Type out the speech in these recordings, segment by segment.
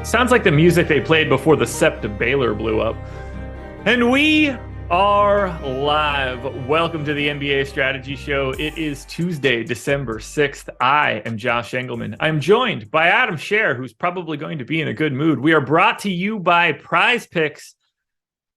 Sounds like the music they played before the Septa Baylor blew up. And we are live. Welcome to the NBA Strategy Show. It is Tuesday, December 6th. I am Josh Engleman. I'm joined by Adam Scherer, who's probably going to be in a good mood. We are brought to you by PrizePicks.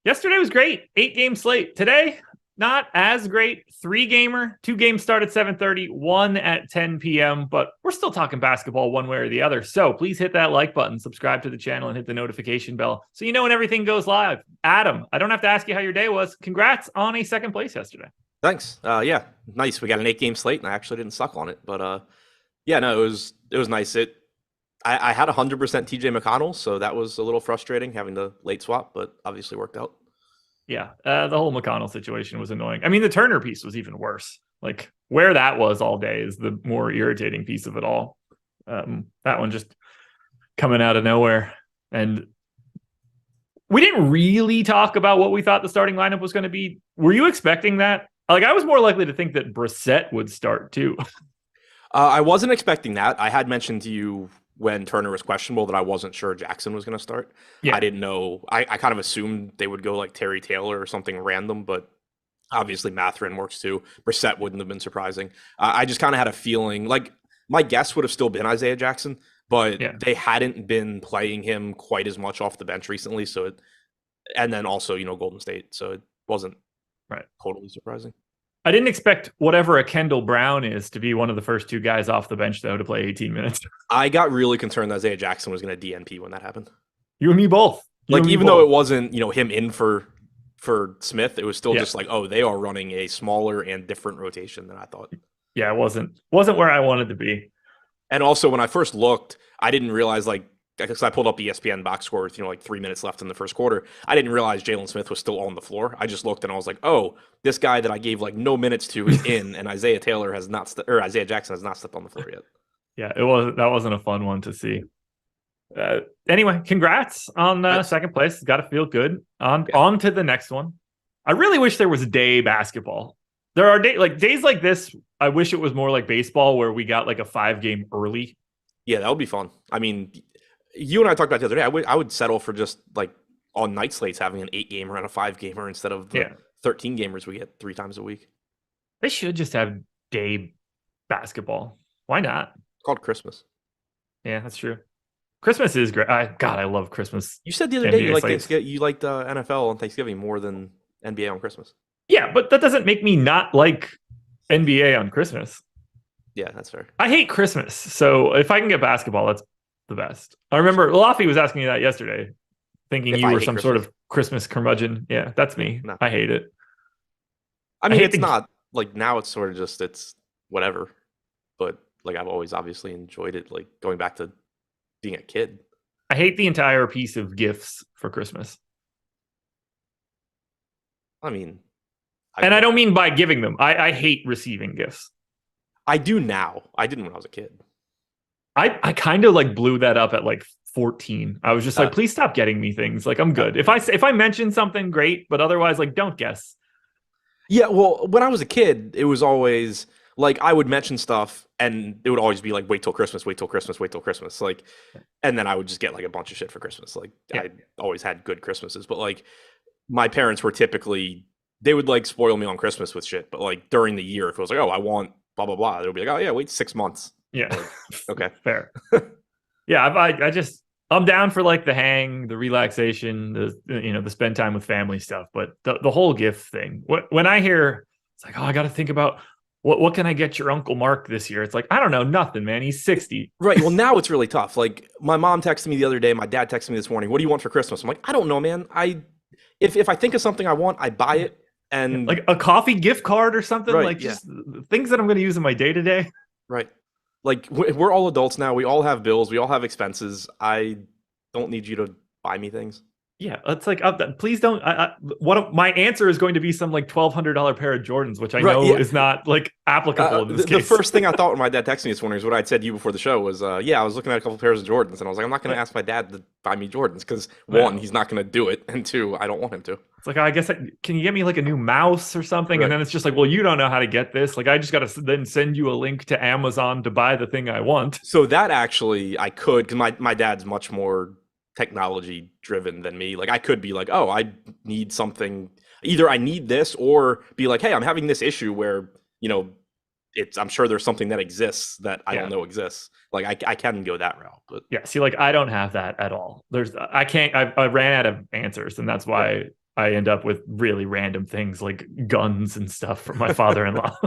Yesterday was great. 8-game slate. Today, not as great. 3-gamer. 2 games start at 7:30, 1 at 10 p.m. But we're still talking basketball one way or the other. So please hit that like button, subscribe to the channel, and hit the notification bell so you know when everything goes live. Adam, I don't have to ask you how your day was. Congrats on a second place yesterday. Thanks. Yeah, nice. We got an 8-game slate, and I actually didn't suck on it. But yeah, no, it was nice. I had 100% TJ McConnell, so that was a little frustrating having the late swap, but obviously worked out. Yeah, the whole McConnell situation was annoying. I mean, the Turner piece was even worse. Like, where that was all day is the more irritating piece of it all. That one just coming out of nowhere. And we didn't really talk about what we thought the starting lineup was going to be. Were you expecting that? Like, I was more likely to think that Brissett would start too. I wasn't expecting that. I had mentioned to you when Turner was questionable that I wasn't sure Jackson was going to start. Yeah. I didn't know. I kind of assumed they would go like Terry Taylor or something random, but obviously Mathurin works too. Brissett wouldn't have been surprising. I just kind of had a feeling, like, my guess would have still been Isaiah Jackson, but they hadn't been playing him quite as much off the bench recently. And then also, Golden State. So it wasn't totally surprising. I didn't expect whatever a Kendall Brown is to be one of the first 2 guys off the bench, though, to play 18 minutes. I got really concerned that Isaiah Jackson was going to DNP when that happened. You and me both. Even though it wasn't, him in for Smith, it was still just like, oh, they are running a smaller and different rotation than I thought. Yeah, it wasn't where I wanted to be. And also, when I first looked, I didn't realize, because I pulled up ESPN box score with 3 minutes left in the first quarter. I didn't realize Jalen Smith was still on the floor. I just looked and I was like, oh, this guy that I gave no minutes to is in, and Isaiah Jackson has not stepped on the floor yet. Yeah, that wasn't a fun one to see. Anyway, congrats on second place. Got to feel good. On to the next one. I really wish there was day basketball. There are days like this. I wish it was more like baseball, where we got like a 5-game early. Yeah, that would be fun. I mean, you and I talked about the other day. I would settle for just on night slates having an 8-gamer and a 5-gamer instead of the 13 gamers we get 3 times a week. They should just have day basketball. Why not? It's called Christmas. Yeah, that's true. Christmas is great. I love Christmas. You said the other day you liked NFL on Thanksgiving more than NBA on Christmas. Yeah, but that doesn't make me not like NBA on Christmas. Yeah, that's fair. I hate Christmas, so if I can get basketball, that's the best. I remember Laffy was asking me that yesterday, thinking you were some sort of Christmas curmudgeon. Yeah, that's me. No. I hate it. I mean, it's not now. It's sort of just it's whatever. But I've always obviously enjoyed it. Going back to being a kid. I hate the entire piece of gifts for Christmas. I mean, I don't mean by giving them. I hate receiving gifts. I do now. I didn't when I was a kid. I kind of blew that up at 14. I was just please stop getting me things. I'm good. If I mention something, great, but otherwise, don't guess. Yeah, well, when I was a kid, it was always I would mention stuff and it would always be wait till Christmas, wait till Christmas, wait till Christmas. And then I would just get a bunch of shit for Christmas. I always had good Christmases, but my parents were typically, they would spoil me on Christmas with shit. But during the year, if it was oh, I want blah, blah, blah, they would be oh yeah, wait 6 months. Yeah. Okay. Fair. Yeah. I'm down for the hang, the relaxation, the spend time with family stuff. But the whole gift thing, when I hear it's oh, I got to think about what can I get your Uncle Mark this year? It's I don't know, nothing, man. He's 60. Right. Well, now it's really tough. My mom texted me the other day. My dad texted me this morning. What do you want for Christmas? I'm I don't know, man. If I think of something I want, I buy it. And a coffee gift card or something, just things that I'm going to use in my day to day. Right. We're all adults now. We all have bills. We all have expenses. I don't need you to buy me things. Yeah, it's please don't. My answer is going to be some $1,200 pair of Jordans, which I know is not applicable in this case. The first thing I thought when my dad texted me this morning is what I'd said to you before the show was, I was looking at a couple pairs of Jordans, and I was I'm not going to ask my dad to buy me Jordans because 1, he's not going to do it, and 2, I don't want him to. It's I guess can you get me a new mouse or something? Right. And then it's just well, you don't know how to get this. I just got to then send you a link to Amazon to buy the thing I want. So that actually I could, because my dad's much more technology driven than me. Like I could be like, oh, I need something. Either I need this, or be like, hey, I'm having this issue where, I'm sure there's something that exists that I don't know exists. Like I can go that route, but yeah. See, like I don't have that at all. I ran out of answers, and that's why I end up with really random things like guns and stuff from my father-in-law.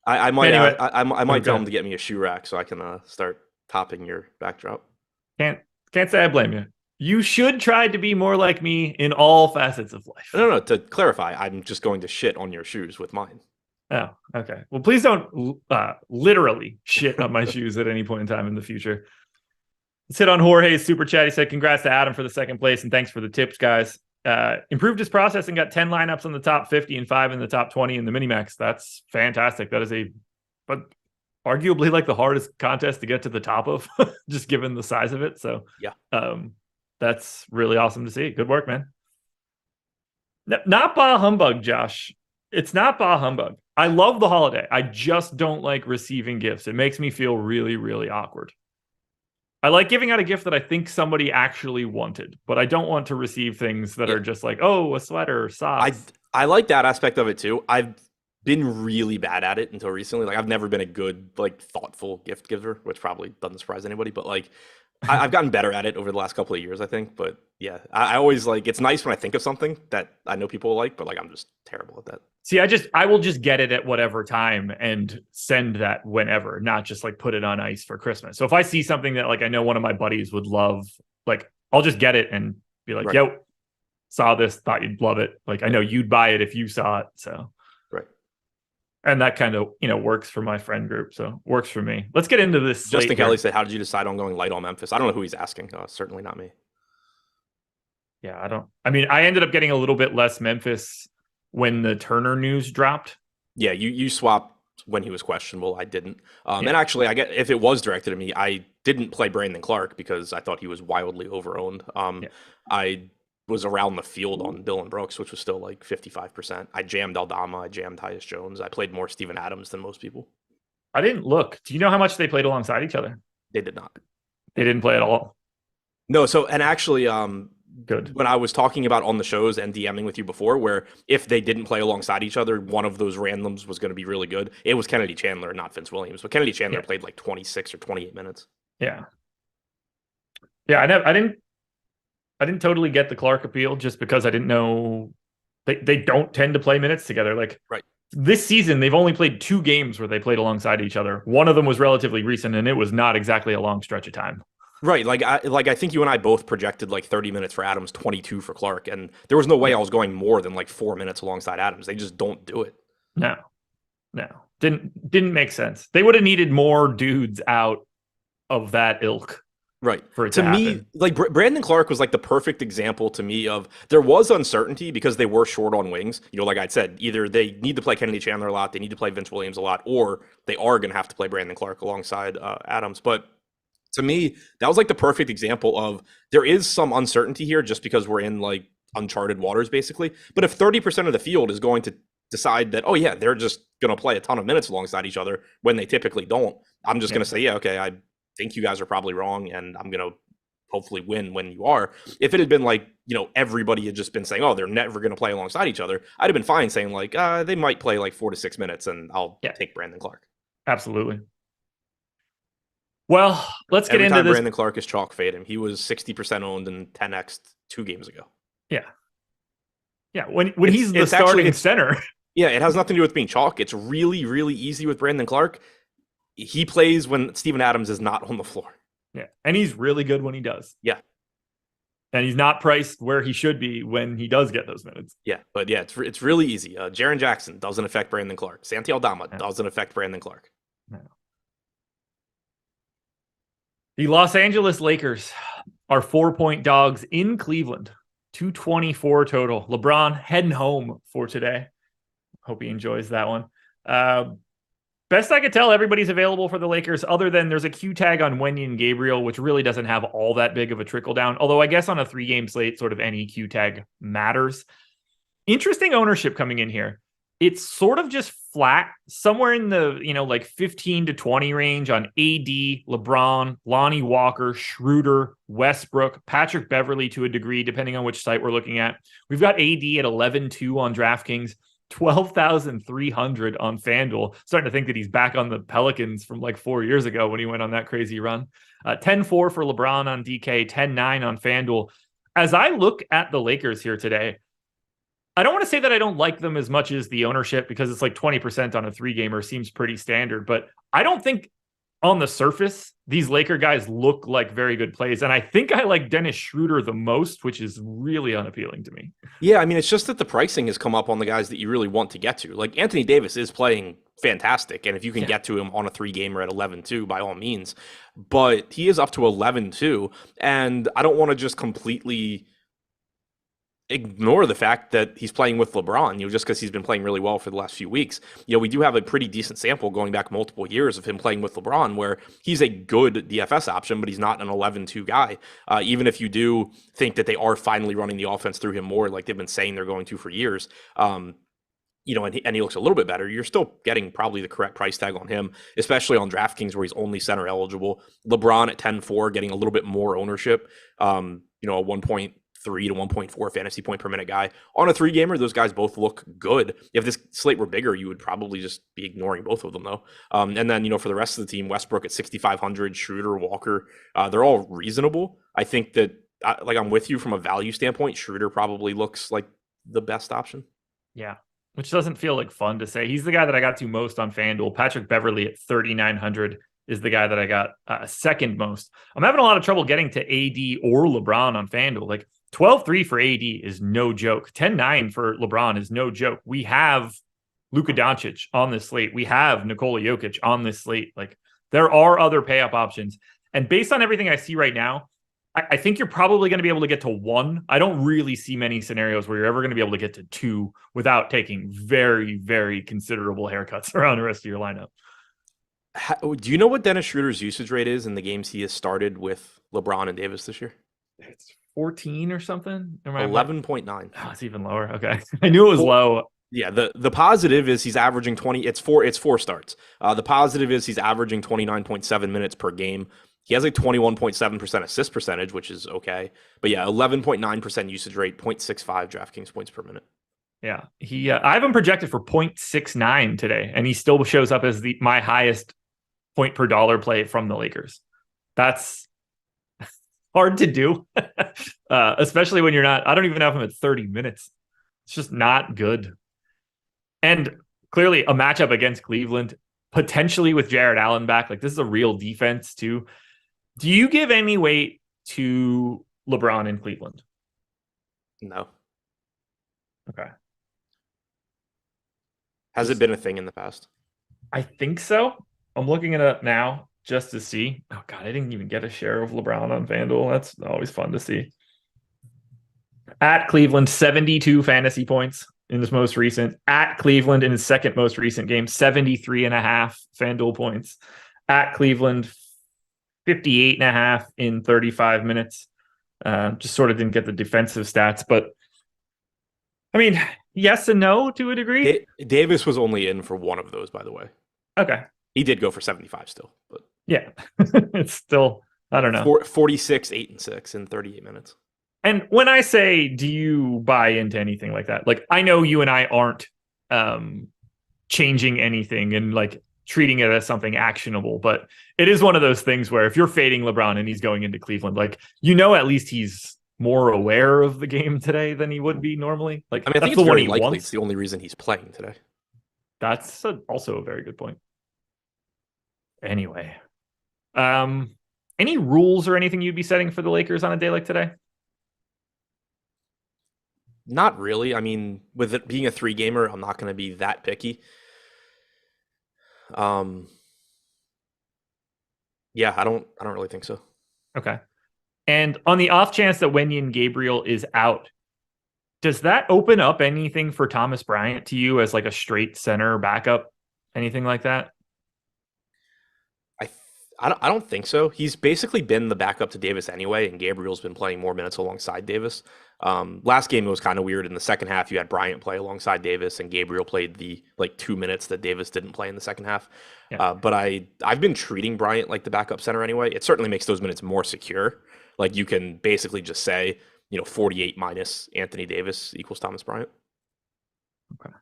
I might tell him to get me a shoe rack so I can start topping your backdrop. Can't say I blame you. You should try to be more like me in all facets of life. No. To clarify, I'm just going to shit on your shoes with mine. Oh, okay. Well, please don't literally shit on my shoes at any point in time in the future. Let's hit on Jorge's super chat. He said, congrats to Adam for the second place, and thanks for the tips, guys. Improved his process and got 10 lineups on the top 50 and 5 in the top 20 in the Minimax. That's fantastic. That is but arguably like the hardest contest to get to the top of, just given the size of it. So yeah, that's really awesome to see. Good work, man. Not bah humbug, Josh. It's not bah humbug. I love the holiday. I just don't like receiving gifts. It makes me feel really, really awkward. I like giving out a gift that I think somebody actually wanted, but I don't want to receive things that are just like, oh, a sweater, socks. I like that aspect of it too. I've been really bad at it until recently. Like I've never been a good, like thoughtful gift giver, which probably doesn't surprise anybody, but like I've gotten better at it over the last couple of years, I think. But yeah, I always like, it's nice when I think of something that I know people will like, but like I'm just terrible at that. See, I will just get it at whatever time and send that whenever, not just like put it on ice for Christmas. So if I see something that like I know one of my buddies would love, like I'll just get it and be like, yo, saw this, thought you'd love it. Like I know you'd buy it if you saw it. So right. And that kind of, works for my friend group. So works for me. Let's get into this. Justin Kelly said, how did you decide on going light on Memphis? I don't know who he's asking. Certainly not me. Yeah, I ended up getting a little bit less Memphis when the Turner news dropped. Yeah, you swapped when he was questionable. I didn't. And actually, if it was directed at me, I didn't play Brandon Clark because I thought he was wildly overowned. I was around the field on Dillon Brooks, which was still like 55%. I jammed Aldama. I jammed Tyus Jones. I played more Steven Adams than most people. I didn't look. Do you know how much they played alongside each other? They did not. They didn't play at all? No, and actually, good. When I was talking about on the shows and DMing with you before, where if they didn't play alongside each other, one of those randoms was going to be really good. It was Kennedy Chandler, not Vince Williams, but Kennedy Chandler played like 26 or 28 minutes. Yeah. I didn't totally get the Clark appeal just because I didn't know they don't tend to play minutes together. Like this season, they've only played 2 games where they played alongside each other. One of them was relatively recent, and it was not exactly a long stretch of time. Right. I think you and I both projected like 30 minutes for Adams, 22 for Clark. And there was no way I was going more than like 4 minutes alongside Adams. They just don't do it. No. Didn't make sense. They would have needed more dudes out of that ilk. Right. For it to me, like Brandon Clark was like the perfect example to me of there was uncertainty because they were short on wings. Like I said, either they need to play Kennedy Chandler a lot, they need to play Vince Williams a lot, or they are going to have to play Brandon Clark alongside Adams. But to me, that was like the perfect example of there is some uncertainty here just because we're in like uncharted waters, basically. But if 30% of the field is going to decide that, oh yeah, they're just going to play a ton of minutes alongside each other when they typically don't, I'm just going to say, yeah, okay, I think you guys are probably wrong, and I'm going to hopefully win when you are. If it had been like, everybody had just been saying, oh, they're never going to play alongside each other, I'd have been fine saying like, they might play like 4 to 6 minutes, and I'll take Brandon Clark. Absolutely. Well, let's get into this. Brandon Clark is chalk fade him. He was 60% owned and 10x 2 games ago. Yeah. When he's the starting center. Yeah, it has nothing to do with being chalk. It's really, really easy with Brandon Clark. He plays when Steven Adams is not on the floor. Yeah, and he's really good when he does. Yeah. And he's not priced where he should be when he does get those minutes. Yeah, but yeah, it's really easy. Jaren Jackson doesn't affect Brandon Clark. Santi Aldama doesn't affect Brandon Clark. No. The Los Angeles Lakers are 4-point dogs in Cleveland. 224 total. LeBron heading home for today. Hope he enjoys that one. Best I could tell, everybody's available for the Lakers, other than there's a Q tag on Wenyen Gabriel, which really doesn't have all that big of a trickle down. Although I guess on a 3-game slate, sort of any Q tag matters. Interesting ownership coming in here. It's sort of just flat, somewhere in the, like 15 to 20 range on AD, LeBron, Lonnie Walker, Schroeder, Westbrook, Patrick Beverley to a degree, depending on which site we're looking at. We've got AD at 11-2 on DraftKings, 12,300 on FanDuel. Starting to think that he's back on the Pelicans from like 4 years ago when he went on that crazy run. 10-4 for LeBron on DK, 10-9 on FanDuel. As I look at the Lakers here today, I don't want to say that I don't like them as much as the ownership, because it's like 20% on a 3-gamer seems pretty standard, but I don't think on the surface these Laker guys look like very good plays. And I think I like Dennis Schroeder the most, which is really unappealing to me. Yeah, I mean, it's just that the pricing has come up on the guys that you really want to get to. Like Anthony Davis is playing fantastic, and if you can get to him on a 3-gamer at 11-2, by all means. But he is up to 11-2, and I don't want to just completely ignore the fact that he's playing with LeBron, just because he's been playing really well for the last few weeks. We do have a pretty decent sample going back multiple years of him playing with LeBron, where he's a good DFS option, but he's not an 11-2 guy. Even if you do think that they are finally running the offense through him more, like they've been saying they're going to for years, and he looks a little bit better, you're still getting probably the correct price tag on him, especially on DraftKings where he's only center eligible. LeBron at 10-4, getting a little bit more ownership, a 1.3 to 1.4 fantasy point per minute guy. On a 3-gamer, those guys both look good. If this slate were bigger, you would probably just be ignoring both of them, though. And then, for the rest of the team, Westbrook at 6,500, Schroeder, Walker, they're all reasonable. I think that, I'm with you from a value standpoint. Schroeder probably looks like the best option. Yeah, which doesn't feel like fun to say. He's the guy that I got to most on FanDuel. Patrick Beverley at 3,900 is the guy that I got second most. I'm having a lot of trouble getting to AD or LeBron on FanDuel. Like 12-3 for AD is no joke. 10-9 for LeBron is no joke. We have Luka Doncic on this slate. We have Nikola Jokic on this slate. Like, there are other pay-up options. And based on everything I see right now, I think you're probably going to be able to get to 1. I don't really see many scenarios where you're ever going to be able to get to 2 without taking very, very considerable haircuts around the rest of your lineup. Do you know what Dennis Schroeder's usage rate is in the games he has started with LeBron and Davis this year? It's 14 or something. 11.9. Oh, it's even lower. Okay. I knew it was low. Yeah, the positive is he's averaging 20. It's 4 starts. The positive is he's averaging 29.7 minutes per game. He has a 21.7% assist percentage, which is okay. But yeah, 11.9% usage rate, 0.65 DraftKings points per minute. Yeah, I have him projected for 0.69 today, and he still shows up as my highest point per dollar play from the Lakers. That's hard to do, especially when you're not. I don't even have him at 30 minutes. It's just not good. And clearly a matchup against Cleveland, potentially with Jared Allen back. Like, this is a real defense too. Do you give any weight to LeBron in Cleveland? No. Okay. Has it been a thing in the past? I think so. I'm looking it up now just to see. Oh, God, I didn't even get a share of LeBron on FanDuel. That's always fun to see. At Cleveland, 72 fantasy points in his most recent. At Cleveland, in his second most recent game, 73.5 FanDuel points. At Cleveland, 58.5 in 35 minutes. Just sort of didn't get the defensive stats, but I mean, yes and no to a degree. Davis was only in for one of those, by the way. Okay. He did go for 75 still, but yeah, it's still, I don't know. 46, 8 and 6 in 38 minutes. And when I say, do you buy into anything like that? Like, I know you and I aren't changing anything and like treating it as something actionable, but it is one of those things where if you're fading LeBron and he's going into Cleveland, like, at least he's more aware of the game today than he would be normally. Like, I mean, I think it's very likely it's the only reason he's playing today. That's also a very good point. Anyway, any rules or anything you'd be setting for the Lakers on a day like today? Not really. I mean, with it being a 3-gamer, I'm not going to be that picky. Yeah, I don't really think so. Okay. And on the off chance that Wenyen Gabriel is out, does that open up anything for Thomas Bryant to you as like a straight center backup? Anything like that? I don't think so. He's basically been the backup to Davis anyway, and Gabriel's been playing more minutes alongside Davis. Last game it was kind of weird. In the second half, you had Bryant play alongside Davis, and Gabriel played the 2 minutes that Davis didn't play in the second half. Yeah. But I've been treating Bryant like the backup center anyway. It certainly makes those minutes more secure. Like you can basically just say, 48 minus Anthony Davis equals Thomas Bryant. Okay.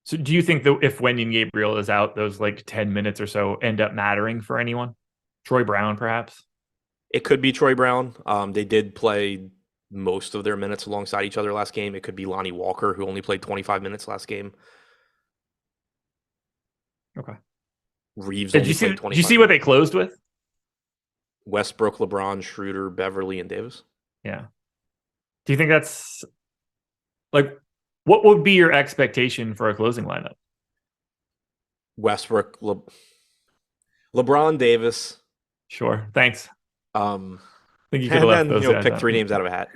So do you think that if Wenyen Gabriel is out, those 10 minutes or so end up mattering for anyone? Troy Brown, perhaps? It could be Troy Brown. They did play most of their minutes alongside each other last game. It could be Lonnie Walker, who only played 25 minutes last game. Okay. Reeves. Did you see what they closed with? Westbrook, LeBron, Schroeder, Beverly, and Davis. Yeah. Do you think that's what would be your expectation for a closing lineup? Westbrook, LeBron, Davis. Sure. Thanks. I think you could have left those pick 3 names out of a hat.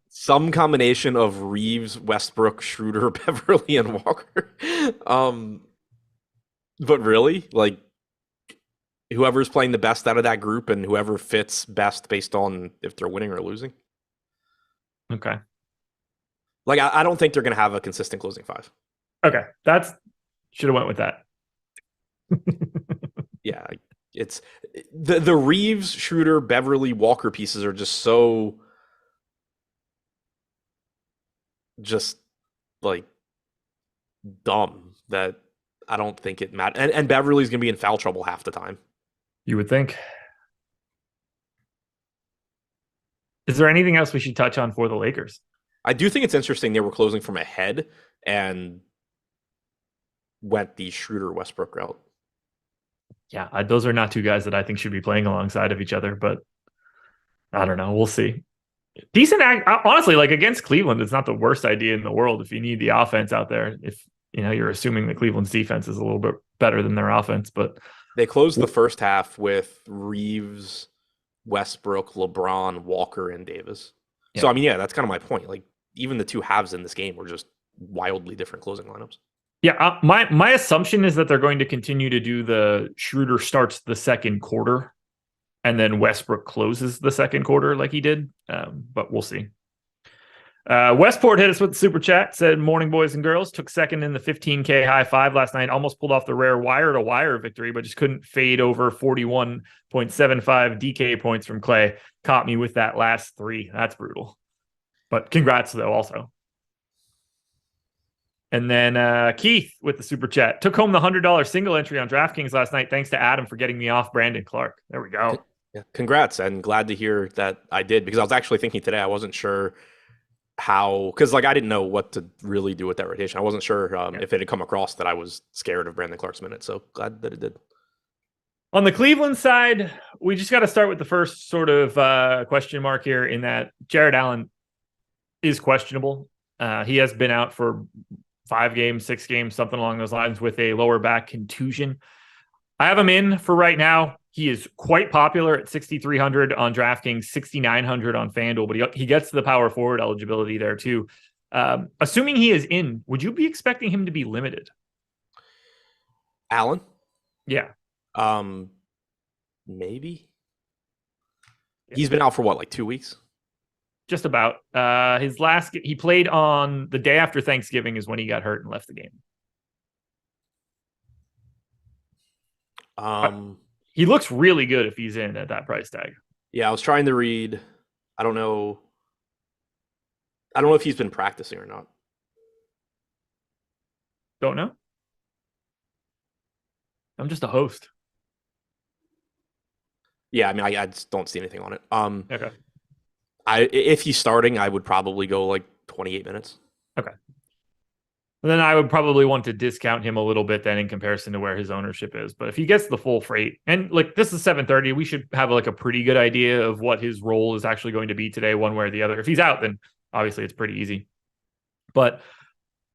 Some combination of Reeves, Westbrook, Schroeder, Beverly, and Walker. But really, whoever's playing the best out of that group and whoever fits best based on if they're winning or losing. Okay. I don't think they're going to have a consistent closing five. Okay. Should have went with that. Yeah. It's the Reeves, Schroeder, Beverly, Walker pieces are just so dumb that I don't think it matters. And Beverly's going to be in foul trouble half the time. You would think. Is there anything else we should touch on for the Lakers? I do think it's interesting they were closing from ahead and went the Schroeder Westbrook route. Yeah, those are not two guys that I think should be playing alongside of each other, but I don't know. We'll see. Decent honestly, against Cleveland, it's not the worst idea in the world if you need the offense out there. If you're assuming that Cleveland's defense is a little bit better than their offense, but they closed the first half with Reeves, Westbrook, LeBron, Walker, and Davis. Yeah. So that's kind of my point. Even the two halves in this game were just wildly different closing lineups. Yeah, my assumption is that they're going to continue to do the Schroeder starts the second quarter, and then Westbrook closes the second quarter like he did. But we'll see. Westport hit us with the super chat. Said, "Morning, boys and girls. Took second in the 15K high five last night. Almost pulled off the rare wire-to-wire victory, but just couldn't fade over 41.75 DK points from Clay. Caught me with that last three. That's brutal. But congrats, though, also." And then Keith with the super chat. "Took home the $100 single entry on DraftKings last night. Thanks to Adam for getting me off Brandon Clark." There we go. Yeah, congrats. And glad to hear that I did, because I was actually thinking today, I wasn't sure how, because I didn't know what to really do with that rotation. I wasn't sure if it had come across that I was scared of Brandon Clark's minutes. So glad that it did. On the Cleveland side, we just got to start with the first sort of question mark here, in that Jared Allen is questionable. He has been out for 5 games, 6 games, something along those lines, with a lower back contusion. I have him in for right now. He is quite popular at 6,300 on DraftKings, 6,900 on FanDuel, but he gets the power forward eligibility there too. Assuming he is in, would you be expecting him to be limited? Allen? Yeah. Maybe. He's been out for what, 2 weeks? Just about. He played on the day after Thanksgiving is when he got hurt and left the game. He looks really good if he's in at that price tag. Yeah, I was trying to read. I don't know if he's been practicing or not. Don't know. I'm just a host. Yeah, I just don't see anything on it. Okay. If he's starting, I would probably go 28 minutes. Okay. And then I would probably want to discount him a little bit then in comparison to where his ownership is. But if he gets the full freight, and this is 7:30, we should have a pretty good idea of what his role is actually going to be today, one way or the other. If he's out, then obviously it's pretty easy. But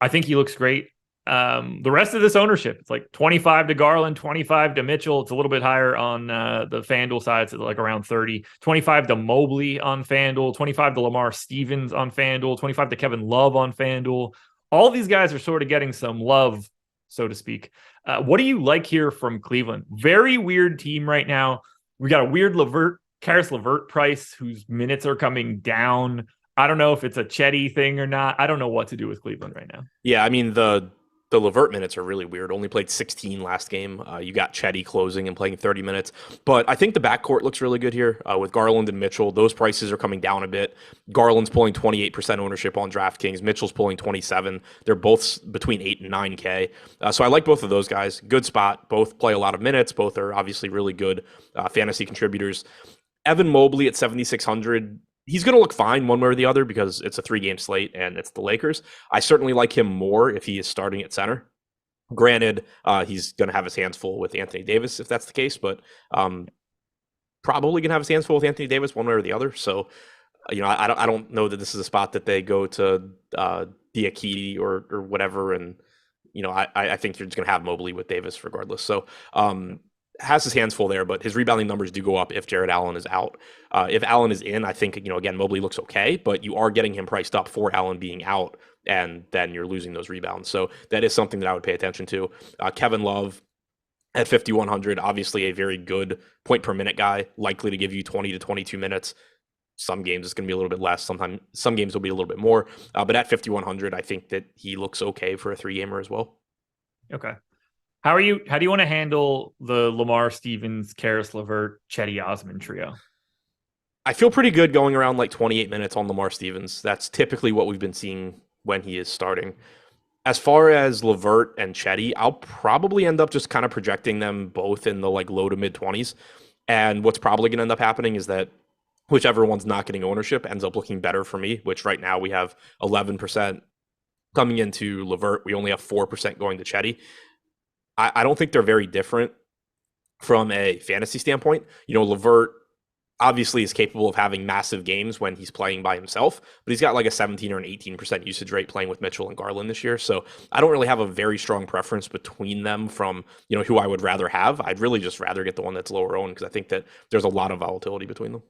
I think he looks great. The rest of this ownership, it's 25 to Garland, 25 to Mitchell. It's a little bit higher on the FanDuel side. It's around 30. 25 to Mobley on FanDuel, 25 to Lamar Stevens on FanDuel, 25 to Kevin Love on FanDuel. All these guys are sort of getting some love so to speak. What do you like here from Cleveland? Very weird team right now. We got a weird Karis LeVert price, whose minutes are coming down. I don't know if it's a Chetty thing or not. I don't know what to do with Cleveland right now. Yeah, I mean, the LeVert minutes are really weird. Only played 16 last game. You got Chetty closing and playing 30 minutes. But I think the backcourt looks really good here with Garland and Mitchell. Those prices are coming down a bit. Garland's pulling 28% ownership on DraftKings. Mitchell's pulling 27. They're both between 8 and 9K. So I like both of those guys. Good spot. Both play a lot of minutes. Both are obviously really good fantasy contributors. Evan Mobley at 7,600. He's going to look fine one way or the other because it's a 3-game slate and it's the Lakers. I certainly like him more if he is starting at center. Granted, he's going to have his hands full with Anthony Davis if that's the case, but probably going to have his hands full with Anthony Davis one way or the other. So, I don't know that this is a spot that they go to Diakite or whatever. And, I think you're just going to have Mobley with Davis regardless. So, has his hands full there, but his rebounding numbers do go up if Jared Allen is out. If Allen is in, I think, again, Mobley looks okay, but you are getting him priced up for Allen being out, and then you're losing those rebounds. So that is something that I would pay attention to. Kevin Love at 5,100, obviously a very good point per minute guy, likely to give you 20 to 22 minutes. Some games it's going to be a little bit less. Sometimes some games will be a little bit more. But at 5,100, I think that he looks okay for a 3-gamer as well. Okay. How do you want to handle the Lamar Stevens, Karis LeVert, Chetty Osman trio? I feel pretty good going around like 28 minutes on Lamar Stevens. That's typically what we've been seeing when he is starting. As far as LeVert and Chetty, I'll probably end up just kind of projecting them both in the like low to mid 20s. And what's probably going to end up happening is that whichever one's not getting ownership ends up looking better for me, which right now we have 11% coming into LeVert. We only have 4% going to Chetty. I don't think they're very different from a fantasy standpoint. LeVert obviously is capable of having massive games when he's playing by himself, but he's got like a 17 or an 18% usage rate playing with Mitchell and Garland this year. So I don't really have a very strong preference between them from, who I would rather have. I'd really just rather get the one that's lower owned because I think that there's a lot of volatility between them.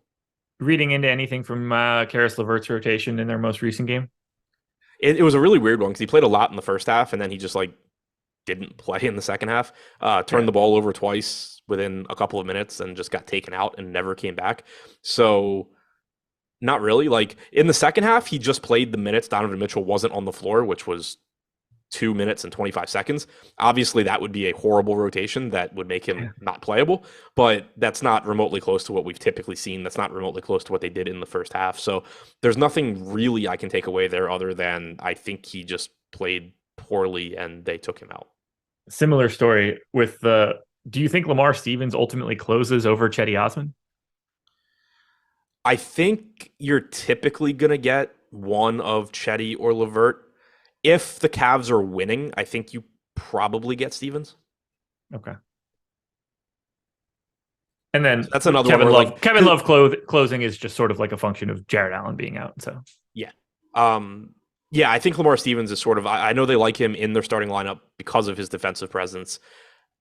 Reading into anything from Karis LeVert's rotation in their most recent game? It was a really weird one because he played a lot in the first half and then he just didn't play in the second half, turned the ball over twice within a couple of minutes and just got taken out and never came back. So not really. In the second half, he just played the minutes Donovan Mitchell wasn't on the floor, which was 2 minutes and 25 seconds. Obviously, that would be a horrible rotation that would make him not playable, but that's not remotely close to what we've typically seen. That's not remotely close to what they did in the first half. So there's nothing really I can take away there other than I think he just played poorly and they took him out. Similar story with do you think Lamar Stevens ultimately closes over Chetty Osman? I think you're typically going to get one of Chetty or LeVert. If the Cavs are winning, I think you probably get Stevens. Okay. And then that's another Kevin one. Love. Kevin Love closing is just sort of like a function of Jared Allen being out. So yeah. Yeah, I think Lamar Stevens is sort of, I know they like him in their starting lineup because of his defensive presence.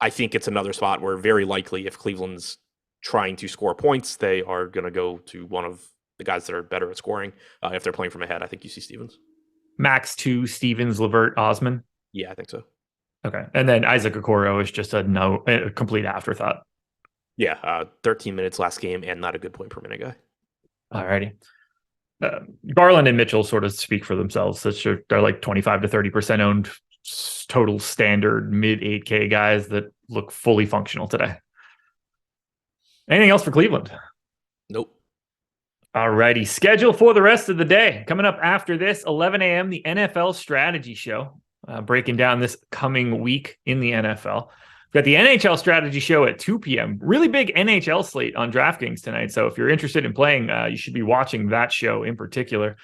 I think it's another spot where very likely if Cleveland's trying to score points, they are going to go to one of the guys that are better at scoring. If they're playing from ahead, I think you see Stevens. Max 2, Stevens, LeVert, Osman? Yeah, I think so. Okay. And then Isaac Okoro is just a complete afterthought. Yeah, 13 minutes last game and not a good point per minute guy. All righty. Garland and Mitchell sort of speak for themselves. They're like 25 to 30% owned total standard mid 8K guys that look fully functional today. Anything else for Cleveland? Nope. All righty. Schedule for the rest of the day. Coming up after this, 11 a.m., the NFL Strategy Show, breaking down this coming week in the NFL. We've got the NHL Strategy Show at 2 p.m. Really big NHL slate on DraftKings tonight. So if you're interested in playing, you should be watching that show in particular.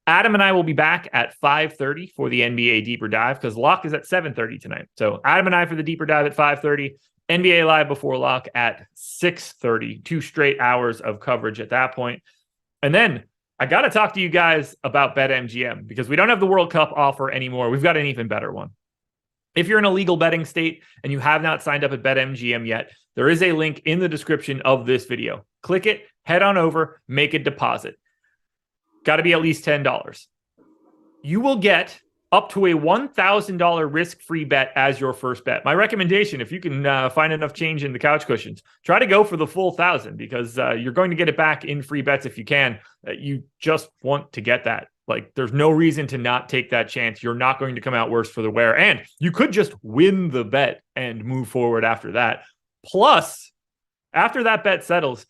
Adam and I will be back at 5:30 for the NBA Deeper Dive because Lock is at 7:30 tonight. So Adam and I for the Deeper Dive at 5:30. NBA Live before Lock at 6:30. 2 straight hours of coverage at that point. And then I got to talk to you guys about BetMGM because we don't have the World Cup offer anymore. We've got an even better one. If you're in a legal betting state and you have not signed up at BetMGM yet, there is a link in the description of this video. Click it, head on over, make a deposit. Got to be at least $10. You will get up to a $1,000 risk-free bet as your first bet. My recommendation, if you can find enough change in the couch cushions, try to go for the full 1,000 because you're going to get it back in free bets if you can. You just want to get that. Like, there's no reason to not take that chance. You're not going to come out worse for the wear. And you could just win the bet and move forward after that. Plus, after that bet settles,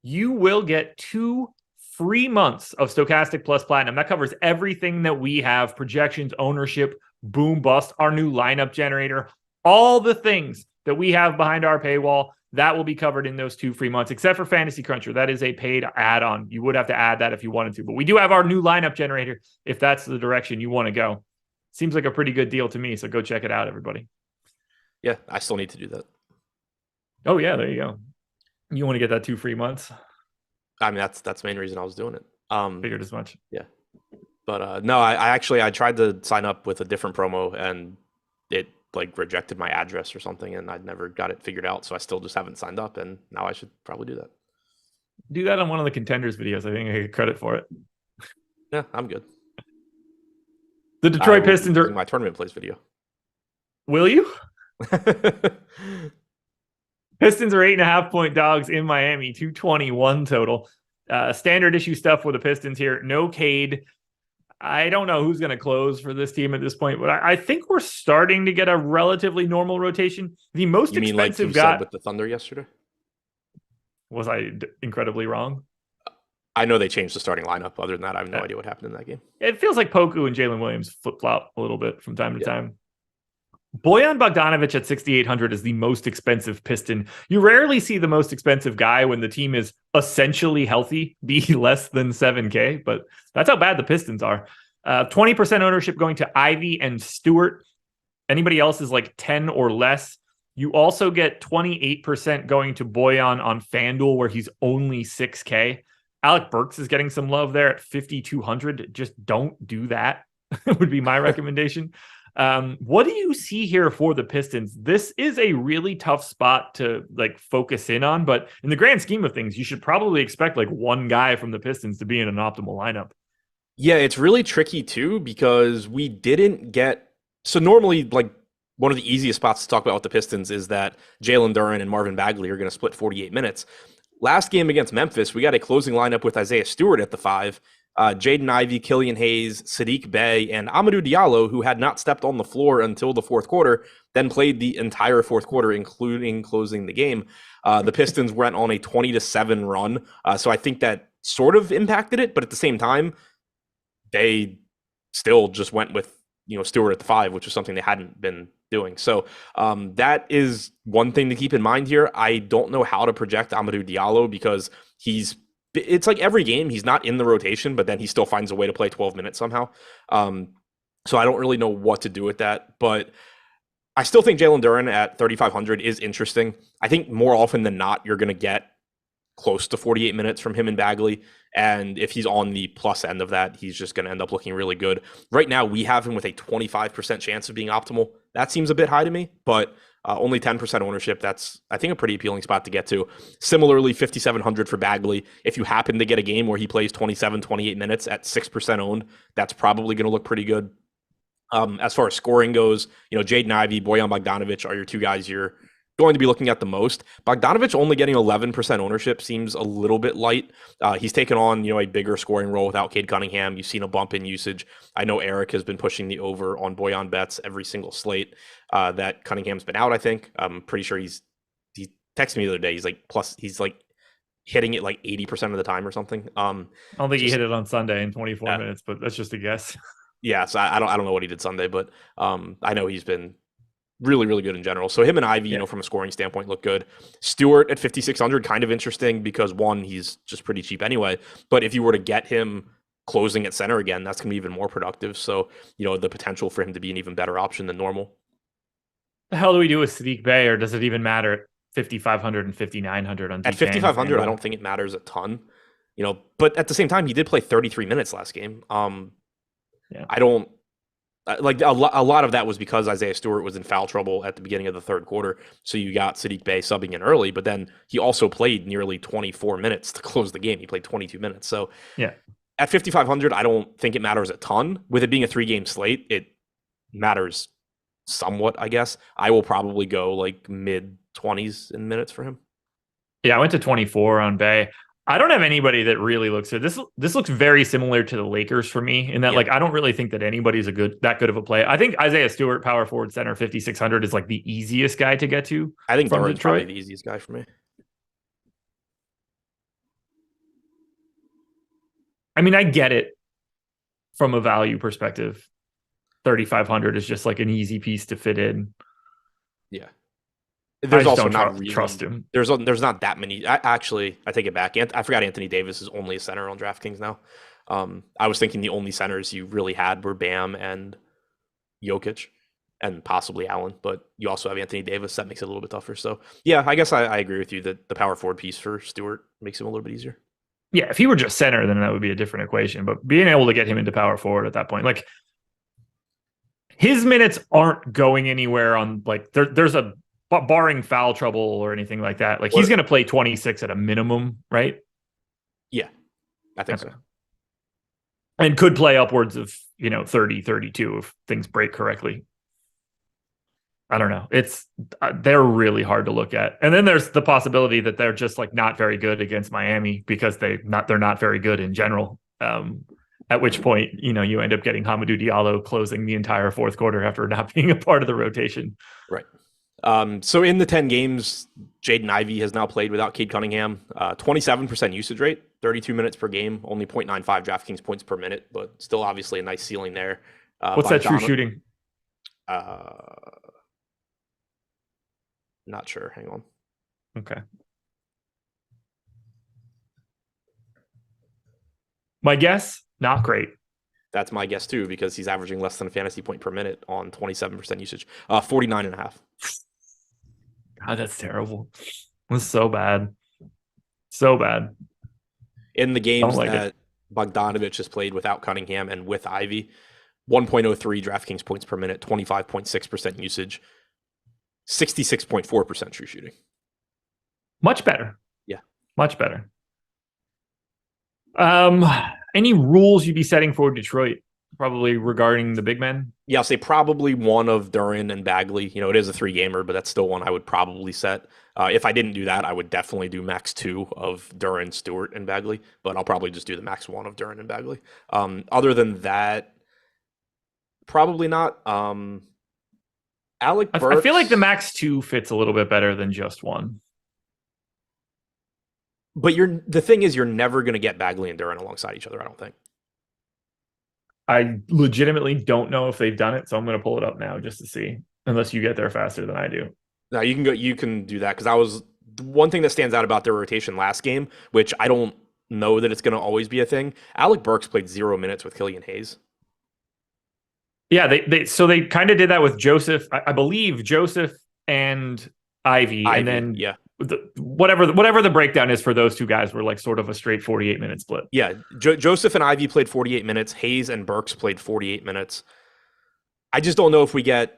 you will get 2 free months of Stokastic Plus Platinum. That covers everything that we have: projections, ownership, boom bust, our new lineup generator, all the things that we have behind our paywall. That will be covered in those 2 free months, except for Fantasy Cruncher. That is a paid add-on. You would have to add that if you wanted to, but we do have our new lineup generator if that's the direction you want to go. Seems like a pretty good deal to me, so go check it out, everybody. Yeah, I still need to do that. Oh yeah, there you go. You want to get that 2 free months? I mean, that's the main reason I was doing it. Figured as much. Yeah. But no, I tried to sign up with a different promo and it like rejected my address or something and I never got it figured out. So I still just haven't signed up and now I should probably do that. Do that on one of the contenders videos. I think I get credit for it. Yeah, I'm good. The Detroit Pistons are my tournament plays video. Will you? Pistons are 8.5-point dogs in Miami, 221 total. Standard issue stuff for the Pistons here. No Cade. I don't know who's going to close for this team at this point, but I think we're starting to get a relatively normal rotation. The most expensive guy with the Thunder yesterday. Was I incredibly wrong? I know they changed the starting lineup. Other than that, I have no idea what happened in that game. It feels like Poku and Jalen Williams flip-flop a little bit from time to time. Bojan Bogdanovic at 6,800 is the most expensive Piston. You rarely see the most expensive guy when the team is essentially healthy be less than 7K, but that's how bad the Pistons are. 20% ownership going to Ivy and Stewart. Anybody else is like 10 or less. You also get 28% going to Bojan on FanDuel, where he's only 6K. Alec Burks is getting some love there at 5,200. Just don't do that would be my recommendation. What do you see here for the Pistons? This is a really tough spot to like focus in on, but in the grand scheme of things, you should probably expect like one guy from the Pistons to be in an optimal lineup. Yeah, it's really tricky too, because we didn't get, so normally like one of the easiest spots to talk about with the Pistons is that Jalen Duren and Marvin Bagley are going to split 48 minutes. Last game against Memphis, we got a closing lineup with Isaiah Stewart at the 5, Jaden Ivey, Killian Hayes, Sadiq Bey, and Amadou Diallo, who had not stepped on the floor until the fourth quarter, then played the entire fourth quarter, including closing the game. The Pistons went on a 20-7 run, so I think that sort of impacted it, but at the same time, they still just went with Stewart at the 5, which is something they hadn't been doing. So that is one thing to keep in mind here. I don't know how to project Amadou Diallo because it's like every game he's not in the rotation, but then he still finds a way to play 12 minutes somehow. So I don't really know what to do with that, but I still think Jalen Duren at 3,500 is interesting. I think more often than not, you're going to get close to 48 minutes from him and Bagley. And if he's on the plus end of that, he's just going to end up looking really good. Right now, we have him with a 25% chance of being optimal. That seems a bit high to me, but only 10% ownership. That's, I think, a pretty appealing spot to get to. Similarly, 5,700 for Bagley. If you happen to get a game where he plays 27, 28 minutes at 6% owned, that's probably going to look pretty good. As far as scoring goes, Jaden Ivey, Bojan Bogdanovic are your two guys you're going to be looking at the most. Bogdanovic only getting 11% ownership seems a little bit light. He's taken on, a bigger scoring role without Cade Cunningham. You've seen a bump in usage. I know Eric has been pushing the over on Bojan bets every single slate that Cunningham's been out, I think. I'm pretty sure he texted me the other day. He's like hitting it like 80% of the time or something. I don't think he hit it on Sunday in 24 minutes, but that's just a guess. Yeah, so I don't know what he did Sunday, but I know he's been really, really good in general. So him and Ivy, from a scoring standpoint, look good. Stewart at 5,600, kind of interesting because one, he's just pretty cheap anyway. But if you were to get him closing at center again, that's going to be even more productive. So, the potential for him to be an even better option than normal. The hell do we do with Sadiq Bey, or does it even matter at 5,500 and 5,900 on At 5,500, I don't think it matters a ton. But at the same time, he did play 33 minutes last game. I don't. Like a lot of that was because Isaiah Stewart was in foul trouble at the beginning of the third quarter. So you got Sadiq Bey subbing in early, but then he also played nearly 24 minutes to close the game. He played 22 minutes. So at 5,500, I don't think it matters a ton. With it being a 3-game slate, it matters somewhat, I guess. I will probably go like mid-20s in minutes for him. Yeah, I went to 24 on Bay. I don't have anybody that really looks good. This looks very similar to the Lakers for me in that like I don't really think that anybody's that good of a play. I think Isaiah Stewart, power forward center, 5,600 is like the easiest guy to get to. I think Duran's probably the easiest guy for me. I mean, I get it from a value perspective. 3,500 is just like an easy piece to fit in. Yeah. There's also not really, trust him. There's not that many. I take it back. I forgot Anthony Davis is only a center on DraftKings now. I was thinking the only centers you really had were Bam and Jokic and possibly Allen, but you also have Anthony Davis. That makes it a little bit tougher. So yeah, I guess I agree with you that the power forward piece for Stewart makes him a little bit easier. Yeah, if he were just center, then that would be a different equation. But being able to get him into power forward at that point, like his minutes aren't going anywhere on like there's a barring foul trouble or anything like that. Like he's going to play 26 at a minimum, right? Yeah, I think so. And could play upwards of, 30, 32 if things break correctly. I don't know. They're really hard to look at. And then there's the possibility that they're just like not very good against Miami because they're not very good in general. At which point, you end up getting Hamidou Diallo closing the entire fourth quarter after not being a part of the rotation. Right. So in the 10 games, Jaden Ivey has now played without Cade Cunningham. 27% usage rate, 32 minutes per game, only 0.95 DraftKings points per minute, but still obviously a nice ceiling there. What's that true shooting? Not sure. Hang on. Okay. My guess, not great. That's my guess too, because he's averaging less than a fantasy point per minute on 27% usage. 49.5. God, that's terrible. It was so bad. So bad. In the games that Bogdanovic has played without Cunningham and with Ivy, 1.03 DraftKings points per minute, 25.6% usage, 66.4% true shooting. Much better. Yeah. Much better. Any rules you'd be setting for Detroit, probably regarding the big men? Yeah, I'll say probably one of Duran and Bagley. It is a 3-gamer, but that's still one I would probably set. If I didn't do that, I would definitely do max 2 of Duran, Stewart, and Bagley, but I'll probably just do the max 1 of Duran and Bagley. Other than that, probably not. Alec Burks, I feel like the max 2 fits a little bit better than just 1. But the thing is, you're never going to get Bagley and Duran alongside each other, I don't think. I legitimately don't know if they've done it, so I'm going to pull it up now just to see, unless you get there faster than I do. No, you can do that, because one thing that stands out about their rotation last game, which I don't know that it's going to always be a thing. Alec Burks played 0 minutes with Killian Hayes. Yeah, they kind of did that with Joseph. I believe Joseph and Ivy, and then yeah. Whatever the breakdown is for those two guys were like sort of a straight 48-minute split. Yeah, Joseph and Ivy played 48 minutes. Hayes and Burks played 48 minutes. I just don't know if we get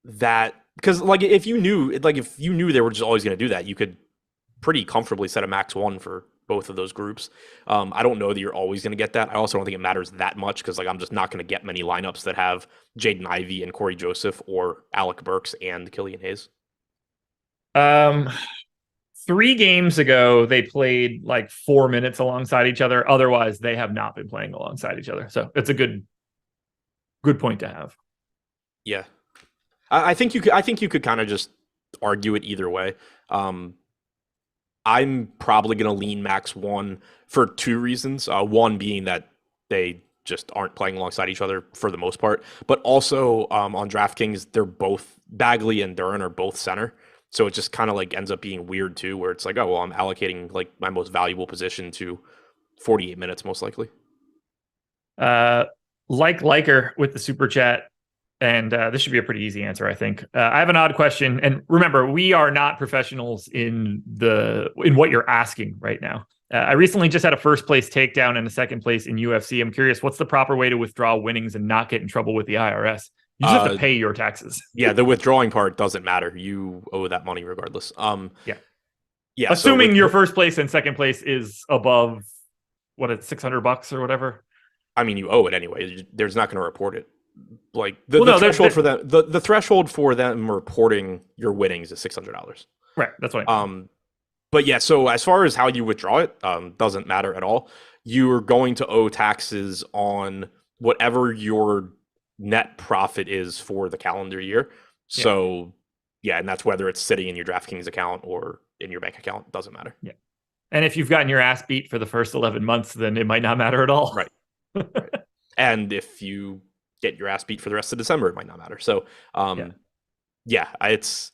that, because if you knew they were just always going to do that, you could pretty comfortably set a max 1 for both of those groups. I don't know that you're always going to get that. I also don't think it matters that much, because I'm just not going to get many lineups that have Jaden Ivey and Corey Joseph or Alec Burks and Killian Hayes. 3 games ago, they played like 4 minutes alongside each other. Otherwise, they have not been playing alongside each other. So it's a good point to have. Yeah, I think you could kind of just argue it either way. I'm probably going to lean max 1 for 2 reasons. One being that they just aren't playing alongside each other for the most part, but also on DraftKings, they're both Bagley and Duran are both center. So it just kind of ends up being weird too, where it's I'm allocating my most valuable position to 48 minutes most likely. Liker with the super chat, and this should be a pretty easy answer, I think. I have an odd question, and remember, we are not professionals in what you're asking right now. I recently just had a first place takedown and a second place in UFC. I'm curious, what's the proper way to withdraw winnings and not get in trouble with the IRS? You just have to pay your taxes. Yeah, the withdrawing part doesn't matter. You owe that money regardless. Yeah. Assuming your first place and second place is above $600 or whatever. I mean, you owe it anyway. There's not going to report it. Like the threshold for them, the threshold for them reporting your winnings is $600. Right. That's what I mean. But yeah, so as far as how you withdraw it, doesn't matter at all. You're going to owe taxes on whatever your net profit is for the calendar year. So yeah, and that's whether it's sitting in your DraftKings account or in your bank account, doesn't matter. Yeah. And if you've gotten your ass beat for the first 11 months, then it might not matter at all. Right. Right. And if you get your ass beat for the rest of December, it might not matter. So it's,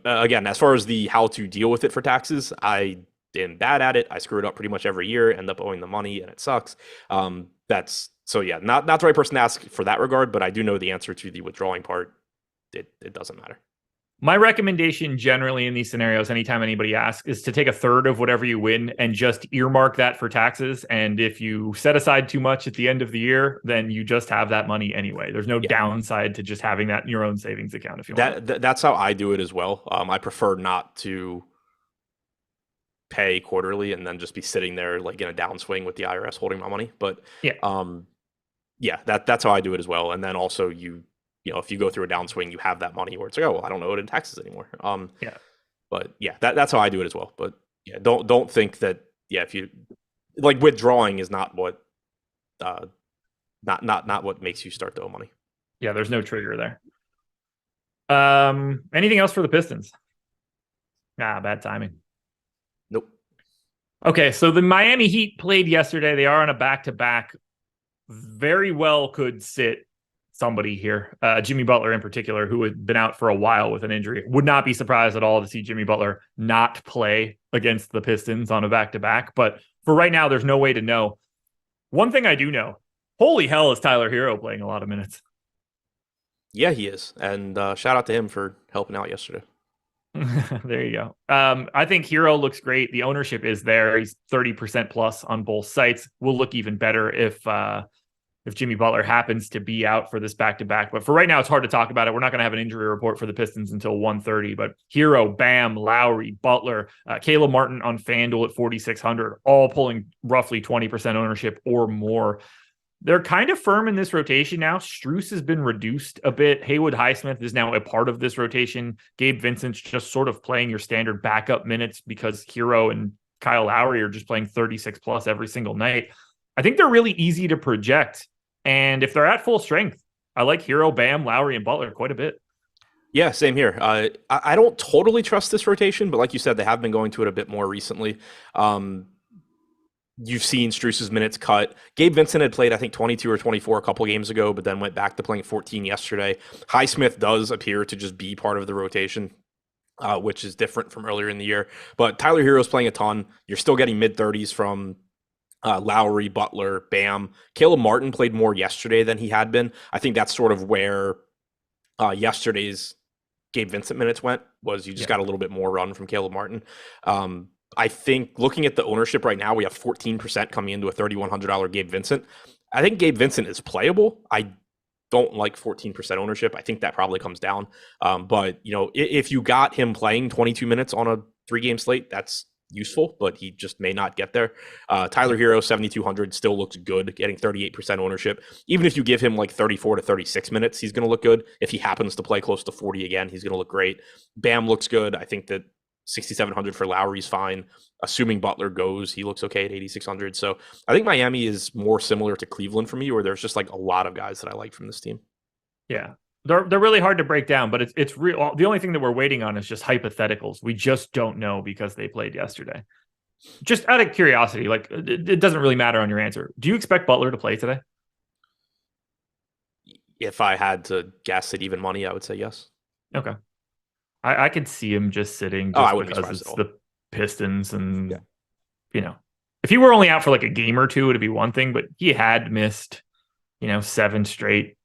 again, as far as the how to deal with it for taxes, I am bad at it. I screw it up pretty much every year, end up owing the money, and it sucks. Not the right person to ask for that regard, but I do know the answer to the withdrawing part. It doesn't matter. My recommendation generally in these scenarios, anytime anybody asks, is to take a third of whatever you win and just earmark that for taxes. And if you set aside too much at the end of the year, then you just have that money anyway. There's no downside to just having that in your own savings account if you want. That's how I do it as well. I prefer not to pay quarterly and then just be sitting there like in a downswing with the IRS holding my money. But that's how I do it as well. And then also if you go through a downswing, you have that money where it's like, oh, well, I don't owe it in taxes anymore. But yeah, that's how I do it as well. But yeah, don't think that if you like withdrawing is not what not what makes you start to owe money. Yeah, there's no trigger there. Anything else for the Pistons? Bad timing. Nope. Okay, so the Miami Heat played yesterday. They are on a back-to-back. Very well could sit somebody here, Jimmy Butler in particular, who had been out for a while with an injury. Would not be surprised at all to see Jimmy Butler not play against the Pistons on a back-to-back. But for right now, there's no way to know. One thing I do know, holy hell is Tyler Hero playing a lot of minutes. Yeah, he is. And shout out to him for helping out yesterday. There you go. I think Hero looks great. The ownership is there. He's 30% plus on both sites. Will look even better if Jimmy Butler happens to be out for this back-to-back. But for right now, it's hard to talk about it. We're not going to have an injury report for the Pistons until 1:30. But Hero, Bam, Lowry, Butler, Caleb Martin on FanDuel at 4,600, all pulling roughly 20% ownership or more. They're kind of firm in this rotation now. Strus has been reduced a bit. Haywood Highsmith is now a part of this rotation. Gabe Vincent's just sort of playing your standard backup minutes because Hero and Kyle Lowry are just playing 36 plus every single night. I think they're really easy to project. And if they're at full strength, I like Hero, Bam, Lowry, and Butler quite a bit. Yeah, same here. I don't totally trust this rotation, but like you said, they have been going to it a bit more recently. You've seen Strus's minutes cut. Gabe Vincent had played, I think, 22 or 24 a couple games ago, but then went back to playing 14 yesterday. Highsmith does appear to just be part of the rotation, which is different from earlier in the year. But Tyler Hero's playing a ton. You're still getting mid-30s from Lowry, Butler, Bam. Caleb Martin played more yesterday than he had been. I think that's sort of where yesterday's Gabe Vincent minutes went, was you just got a little bit more run from Caleb Martin. I think looking at the ownership right now, we have 14% coming into a $3,100 Gabe Vincent. I think Gabe Vincent is playable. I don't like 14% ownership. I think that probably comes down. But if you got him playing 22 minutes on a 3-game slate, that's useful, but he just may not get there. Tyler Hero, 7,200, still looks good, getting 38% ownership. Even if you give him like 34 to 36 minutes, he's going to look good. If he happens to play close to 40 again, he's going to look great. Bam looks good. I think that 6,700 for Lowry's fine. Assuming Butler goes, he looks okay at 8,600. So I think Miami is more similar to Cleveland for me, where there's just like a lot of guys that I like from this team. Yeah. They're really hard to break down, but it's real. The only thing that we're waiting on is just hypotheticals. We just don't know because they played yesterday. Just out of curiosity, like it doesn't really matter on your answer. Do you expect Butler to play today? If I had to guess at even money, I would say yes. Okay. I could see him just sitting I just wouldn't because be it's the Pistons and, if he were only out for like a game or two, it'd be one thing, but he had missed, 7 straight.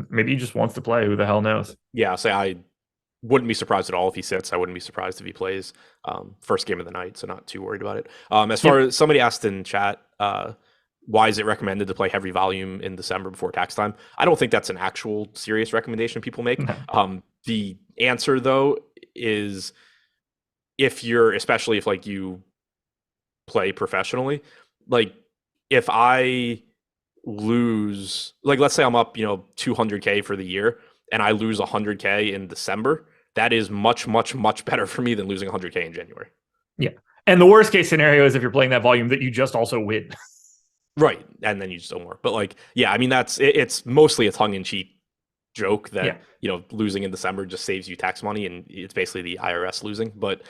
Maybe he just wants to play. Who the hell knows? Yeah, I'll say I wouldn't be surprised at all if he sits. I wouldn't be surprised if he plays first game of the night, so not too worried about it. As far as somebody asked in chat, why is it recommended to play heavy volume in December before tax time? I don't think that's an actual serious recommendation people make. No. The answer, though, is especially if like you play professionally, like if I lose, like, let's say I'm up, 200K for the year and I lose 100K in December, that is much, much, much better for me than losing 100K in January. Yeah. And the worst case scenario is if you're playing that volume that you just also win. Right. And then you just don't more. But like, yeah, I mean, it's mostly a tongue-in-cheek joke that, losing in December just saves you tax money and it's basically the IRS losing. But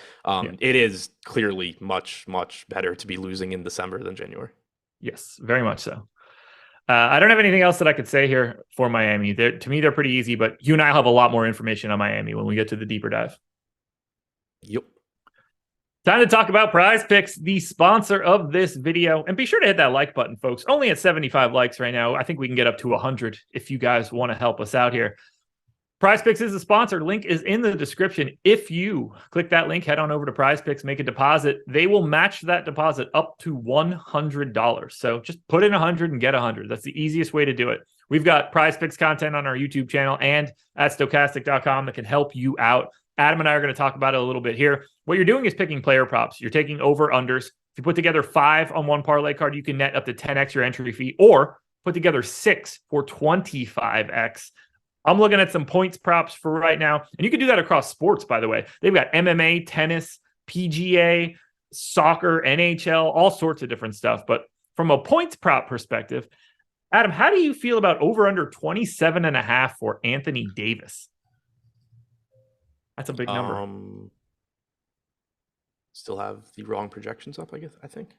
it is clearly much, much better to be losing in December than January. Yes, very much so. I don't have anything else that I could say here for Miami. To me, they're pretty easy, but you and I will have a lot more information on Miami when we get to the deeper dive. Yep. Time to talk about PrizePicks, the sponsor of this video. And be sure to hit that like button, folks. Only at 75 likes right now. I think we can get up to 100 if you guys want to help us out here. PrizePicks is a sponsor. Link is in the description. If you click that link, head on over to PrizePicks, make a deposit. They will match that deposit up to $100. So just put in 100 and get 100. That's the easiest way to do it. We've got PrizePicks content on our YouTube channel and at Stokastic.com that can help you out. Adam and I are going to talk about it a little bit here. What you're doing is picking player props. You're taking over-unders. If you put together 5 on one parlay card, you can net up to 10x your entry fee, or put together 6 for 25x. I'm looking at some points props for right now. And you can do that across sports, by the way. They've got MMA, tennis, PGA, soccer, NHL, all sorts of different stuff. But from a points prop perspective, Adam, how do you feel about over-under 27.5 for Anthony Davis? That's a big number. Still have the wrong projections up, I think.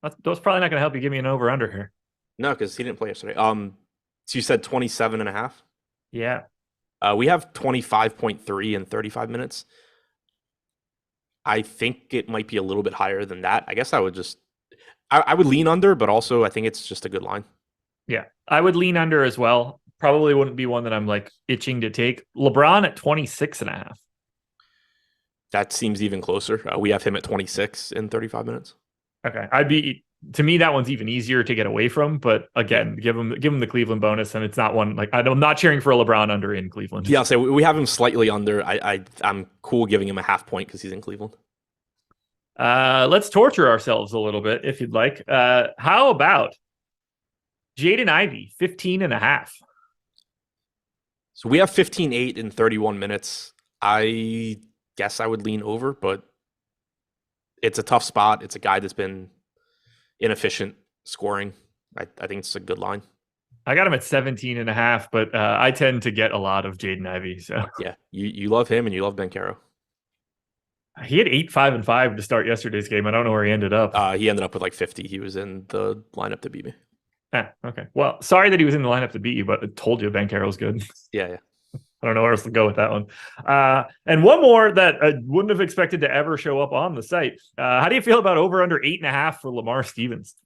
That's probably not going to help you give me an over-under here. No, because he didn't play yesterday. So you said 27.5? Yeah. We have 25.3 in 35 minutes. I think it might be a little bit higher than that. I guess I would I would lean under, but also I think it's just a good line. Yeah, I would lean under as well. Probably wouldn't be one that I'm like itching to take. LeBron at 26.5. That seems even closer. We have him at 26 in 35 minutes. Okay. To me, that one's even easier to get away from. But again, give him the Cleveland bonus, and it's not one like I'm not cheering for a LeBron under in Cleveland. Yeah, I'll say we have him slightly under. I'm cool giving him a half point because he's in Cleveland. Let's torture ourselves a little bit if you'd like. How about Jaden Ivey, 15.5? So we have 15.8 in 31 minutes. I guess I would lean over, but it's a tough spot. It's a guy that's been inefficient scoring. I think it's a good line. I got him at 17.5, but I tend to get a lot of Jaden Ivey. So yeah, you love him and you love Banchero. He had 8, 5, and 5 to start yesterday's game. I don't know where he ended up. He ended up with like 50. He was in the lineup to beat me. Okay. Well, sorry that he was in the lineup to beat you, but I told you Banchero's good. Yeah. I don't know where else to go with that one. And one more that I wouldn't have expected to ever show up on the site. How do you feel about over under 8.5 for Lamar Stevens?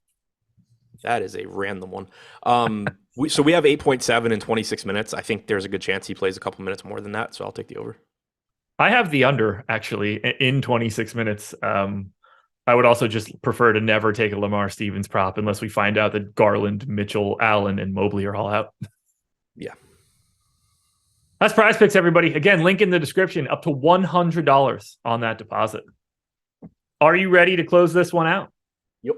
That is a random one. We have 8.7 in 26 minutes. I think there's a good chance he plays a couple minutes more than that, so I'll take the over. I have the under, actually, in 26 minutes. I would also just prefer to never take a Lamar Stevens prop unless we find out that Garland, Mitchell, Allen, and Mobley are all out. Yeah. That's PrizePicks, everybody. Again, link in the description, up to $100 on that deposit. Are you ready to close this one out? Yep.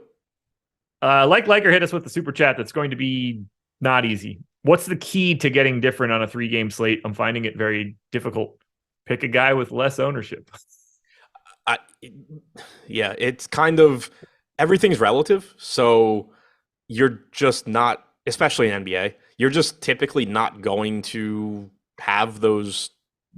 Liker hit us with the super chat. That's going to be not easy. What's the key to getting different on a 3-game slate? I'm finding it very difficult. Pick a guy with less ownership. Yeah, it's kind of everything's relative. So you're just not, especially in NBA, you're just typically not going to have those,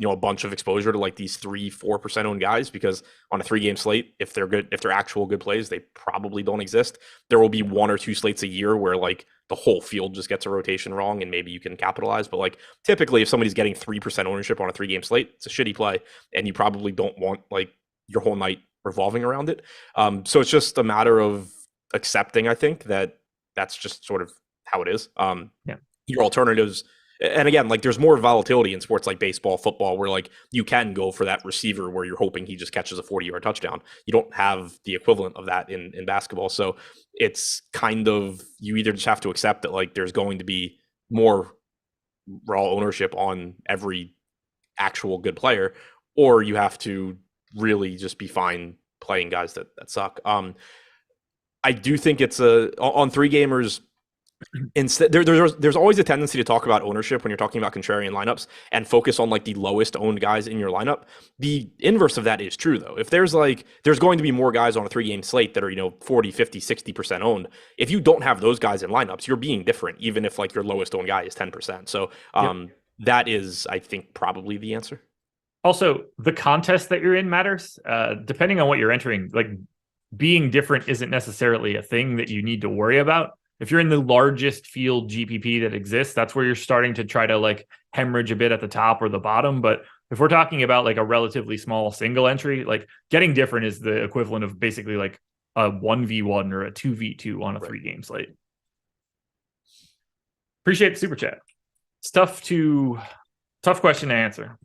a bunch of exposure to like these 3-4% owned guys, because on a 3-game slate, if they're good, if they're actual good plays, they probably don't exist. There will be 1 or 2 slates a year where like the whole field just gets a rotation wrong and maybe you can capitalize. But like typically if somebody's getting 3% ownership on a 3-game slate, it's a shitty play and you probably don't want like your whole night revolving around it. So it's just a matter of accepting, I think, that that's just sort of how it is. Your alternatives, and again, like there's more volatility in sports like baseball, football, where like you can go for that receiver where you're hoping he just catches a 40-yard touchdown. You don't have the equivalent of that in basketball. So it's kind of, you either just have to accept that like there's going to be more raw ownership on every actual good player, or you have to really just be fine playing guys that suck. I do think it's on three gamers. Instead, there's always a tendency to talk about ownership when you're talking about contrarian lineups and focus on like the lowest owned guys in your lineup. The inverse of that is true though. If there's going to be more guys on a 3-game slate that are 40, 50, 60% owned. If you don't have those guys in lineups, you're being different, even if like your lowest owned guy is 10%. So that is, I think, probably the answer. Also, the contest that you're in matters. Depending on what you're entering, like being different isn't necessarily a thing that you need to worry about. If you're in the largest field GPP that exists, that's where you're starting to try to like hemorrhage a bit at the top or the bottom. But if we're talking about like a relatively small single entry, like getting different is the equivalent of basically like a 1v1 or a 2v2 on a 3-game slate. Appreciate the super chat. It's tough question to answer.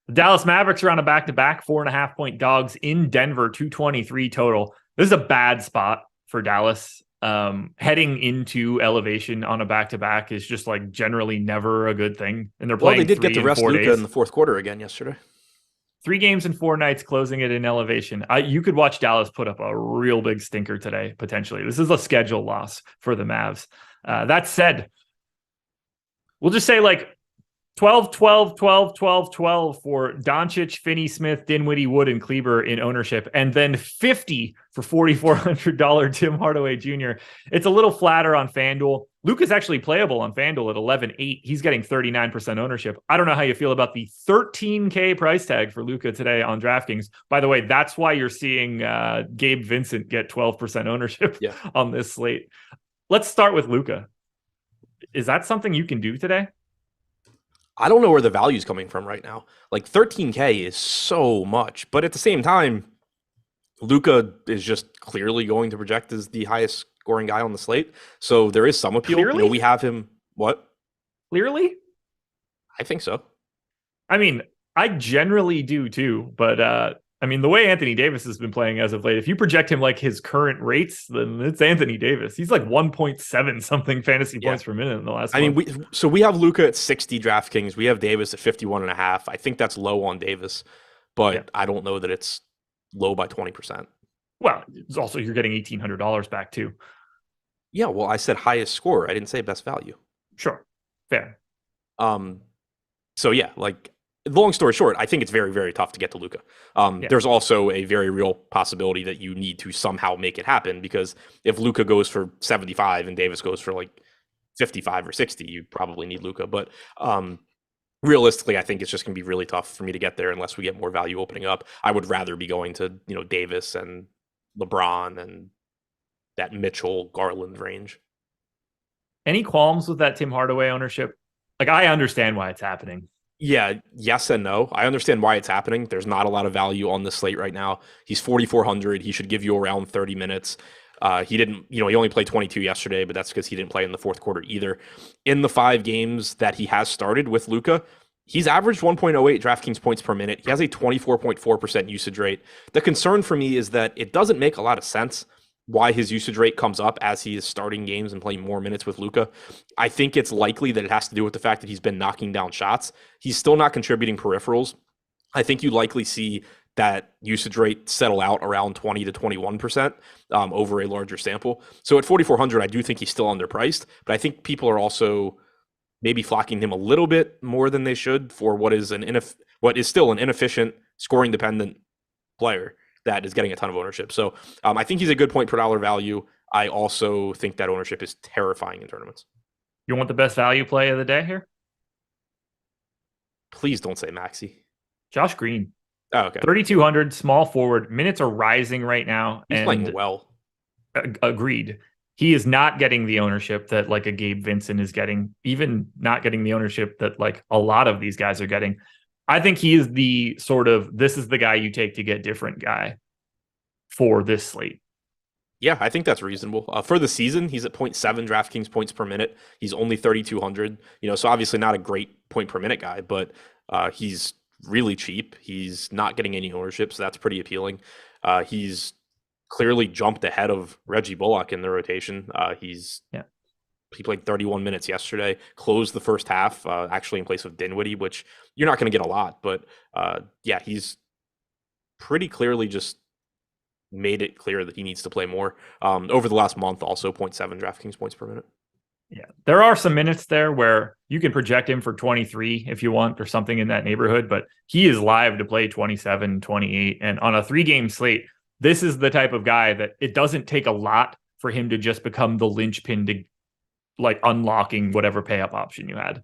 The Dallas Mavericks are on a back-to-back 4.5-point dogs in Denver, 223 total. This is a bad spot for Dallas. Heading into elevation on a back-to-back is just like generally never a good thing. And they're playing. Well, they did get to rest Luka in the fourth quarter again yesterday. 3 games in 4 nights, closing it in elevation. You could watch Dallas put up a real big stinker today, potentially. This is a schedule loss for the Mavs. That said, we'll just say like 12, 12, 12, 12, 12 for Doncic, Finney-Smith, Dinwiddie, Wood, and Kleber in ownership, and then 50 for $4,400 Tim Hardaway Jr. It's a little flatter on FanDuel. Luke is actually playable on FanDuel at 11.8. He's getting 39% ownership. I don't know how you feel about the $13K price tag for Luka today on DraftKings. By the way, that's why you're seeing Gabe Vincent get 12% ownership on this slate. Let's start with Luka. Is that something you can do today? I don't know where the value is coming from right now. Like 13K is so much, but at the same time, Luka is just clearly going to project as the highest scoring guy on the slate. So there is some appeal. Clearly? We have him. What? Clearly? I think so. I mean, I generally do too, but I mean, the way Anthony Davis has been playing as of late, if you project him like his current rates, then it's Anthony Davis. He's like 1.7 something fantasy points per minute in the last month. Mean, we have Luka at 60 DraftKings. We have Davis at 51.5. I think that's low on Davis, but I don't know that it's low by 20%. Well, it's also you're getting $1,800 back too. Yeah, well, I said highest score. I didn't say best value. Sure, fair. So yeah, like long story short, I think it's very, very tough to get to Luka. There's also a very real possibility that you need to somehow make it happen, because if Luka goes for 75 and Davis goes for like 55 or 60, you probably need Luka. But realistically, I think it's just going to be really tough for me to get there unless we get more value opening up. I would rather be going to Davis and LeBron and that Mitchell Garland range. Any qualms with that Tim Hardaway ownership? Like, I understand why it's happening. Yeah, yes and no. I understand why it's happening. There's not a lot of value on the slate right now. He's 4,400. He should give you around 30 minutes. He didn't, he only played 22 yesterday, but that's because he didn't play in the fourth quarter either. In the 5 games that he has started with Luka, he's averaged 1.08 DraftKings points per minute. He has a 24.4% usage rate. The concern for me is that it doesn't make a lot of sense why his usage rate comes up as he is starting games and playing more minutes with Luka. I think it's likely that it has to do with the fact that he's been knocking down shots. He's still not contributing peripherals. I think you likely see that usage rate settle out around 20 to 21% over a larger sample. So at 4,400, I do think he's still underpriced, but I think people are also maybe flocking him a little bit more than they should for what is still an inefficient, scoring dependent player that is getting a ton of ownership. So I think he's a good point per dollar value. I also think that ownership is terrifying in tournaments. You want the best value play of the day here? Please don't say Maxey. Josh Green. Oh, okay. 3,200, small forward. Minutes are rising right now. He's playing well. Agreed. He is not getting the ownership that like a Gabe Vincent is getting, even not getting the ownership that like a lot of these guys are getting. I think he is the this is the guy you take to get different guy for this slate. Yeah, I think that's reasonable. For the season, he's at 0.7 DraftKings points per minute. He's only 3,200. So obviously not a great point per minute guy, but he's really cheap. He's not getting any ownership, so that's pretty appealing. He's clearly jumped ahead of Reggie Bullock in the rotation. He played 31 minutes yesterday, closed the first half, actually in place of Dinwiddie, which you're not going to get a lot. But he's pretty clearly just made it clear that he needs to play more. Over the last month, also 0.7 DraftKings points per minute. Yeah, there are some minutes there where you can project him for 23 if you want, or something in that neighborhood, but he is live to play 27, 28. And on a 3-game slate, this is the type of guy that it doesn't take a lot for him to just become the linchpin to like unlocking whatever pay up option you had.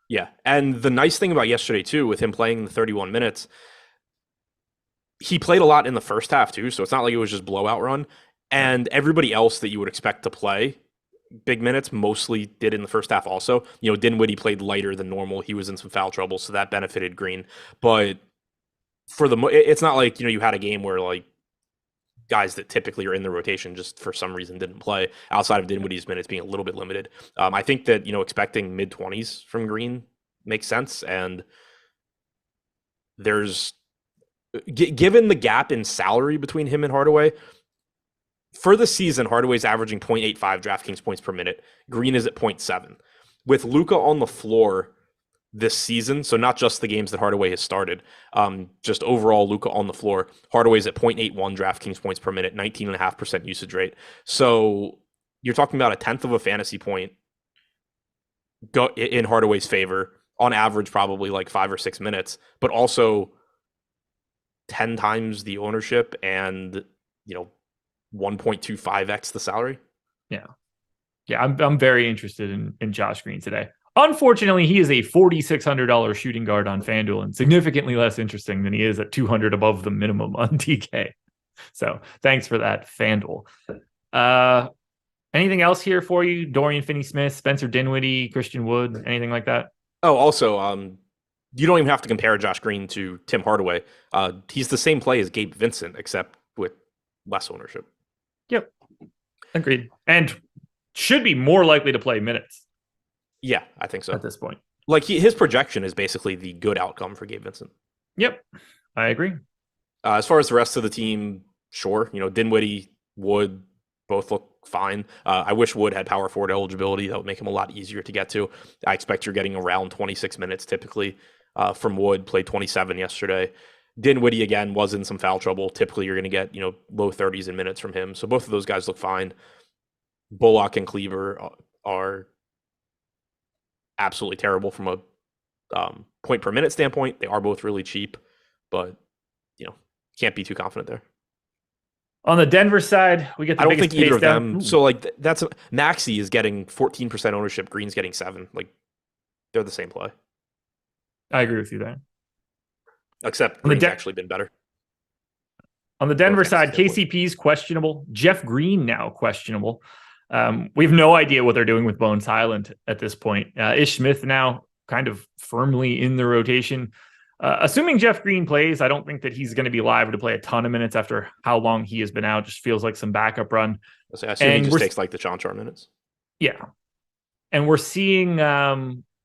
Yeah. And the nice thing about yesterday too, with him playing the 31 minutes, he played a lot in the first half too. So it's not like it was just blowout run. And everybody else that you would expect to play big minutes mostly did in the first half also. Dinwiddie played lighter than normal. He was in some foul trouble, so that benefited Green. But it's not like, you had a game where like guys that typically are in the rotation just for some reason didn't play outside of Dinwiddie's minutes being a little bit limited. I think that, expecting mid-20s from Green makes sense. And there's, given the gap in salary between him and Hardaway, for the season, Hardaway's averaging 0.85 DraftKings points per minute. Green is at 0.7. With Luka on the floor this season, so not just the games that Hardaway has started, just overall Luka on the floor, Hardaway's at 0.81 DraftKings points per minute, 19.5% usage rate. So you're talking about a tenth of a fantasy point in Hardaway's favor, on average probably like 5 or 6 minutes, but also 10 times the ownership and, 1.25x the salary. Yeah. I'm very interested in Josh Green today. Unfortunately, he is a $4,600 shooting guard on FanDuel and significantly less interesting than he is at 200 above the minimum on DK. So thanks for that, FanDuel. Anything else here for you? Dorian Finney-Smith, Spencer Dinwiddie, Christian Wood, anything like that? Oh, also, you don't even have to compare Josh Green to Tim Hardaway. He's the same play as Gabe Vincent, except with less ownership. Yep. Agreed. And should be more likely to play minutes. Yeah, I think so. At this point. Like his projection is basically the good outcome for Gabe Vincent. Yep. I agree. As far as the rest of the team, sure. Dinwiddie, Wood, both look fine. I wish Wood had power forward eligibility. That would make him a lot easier to get to. I expect you're getting around 26 minutes typically from Wood. Played 27 yesterday. Dinwiddie, again, was in some foul trouble. Typically, you're going to get, low 30s in minutes from him. So both of those guys look fine. Bullock and Cleaver are absolutely terrible from a point per minute standpoint. They are both really cheap, but, can't be too confident there. On the Denver side, we get the biggest I don't think either of down. them. So, that's Maxey is getting 14% ownership. Green's getting 7%. They're the same play. I agree with you there. Except Green's actually been better. On the Denver side, KCP's questionable. Jeff Green now questionable. We have no idea what they're doing with Bones Highland at this point. Ish Smith now kind of firmly in the rotation. Assuming Jeff Green plays, I don't think that he's going to be live to play a ton of minutes after how long he has been out. Just feels like some backup run. I assume he just takes the Chanchar minutes. Yeah. And we're seeing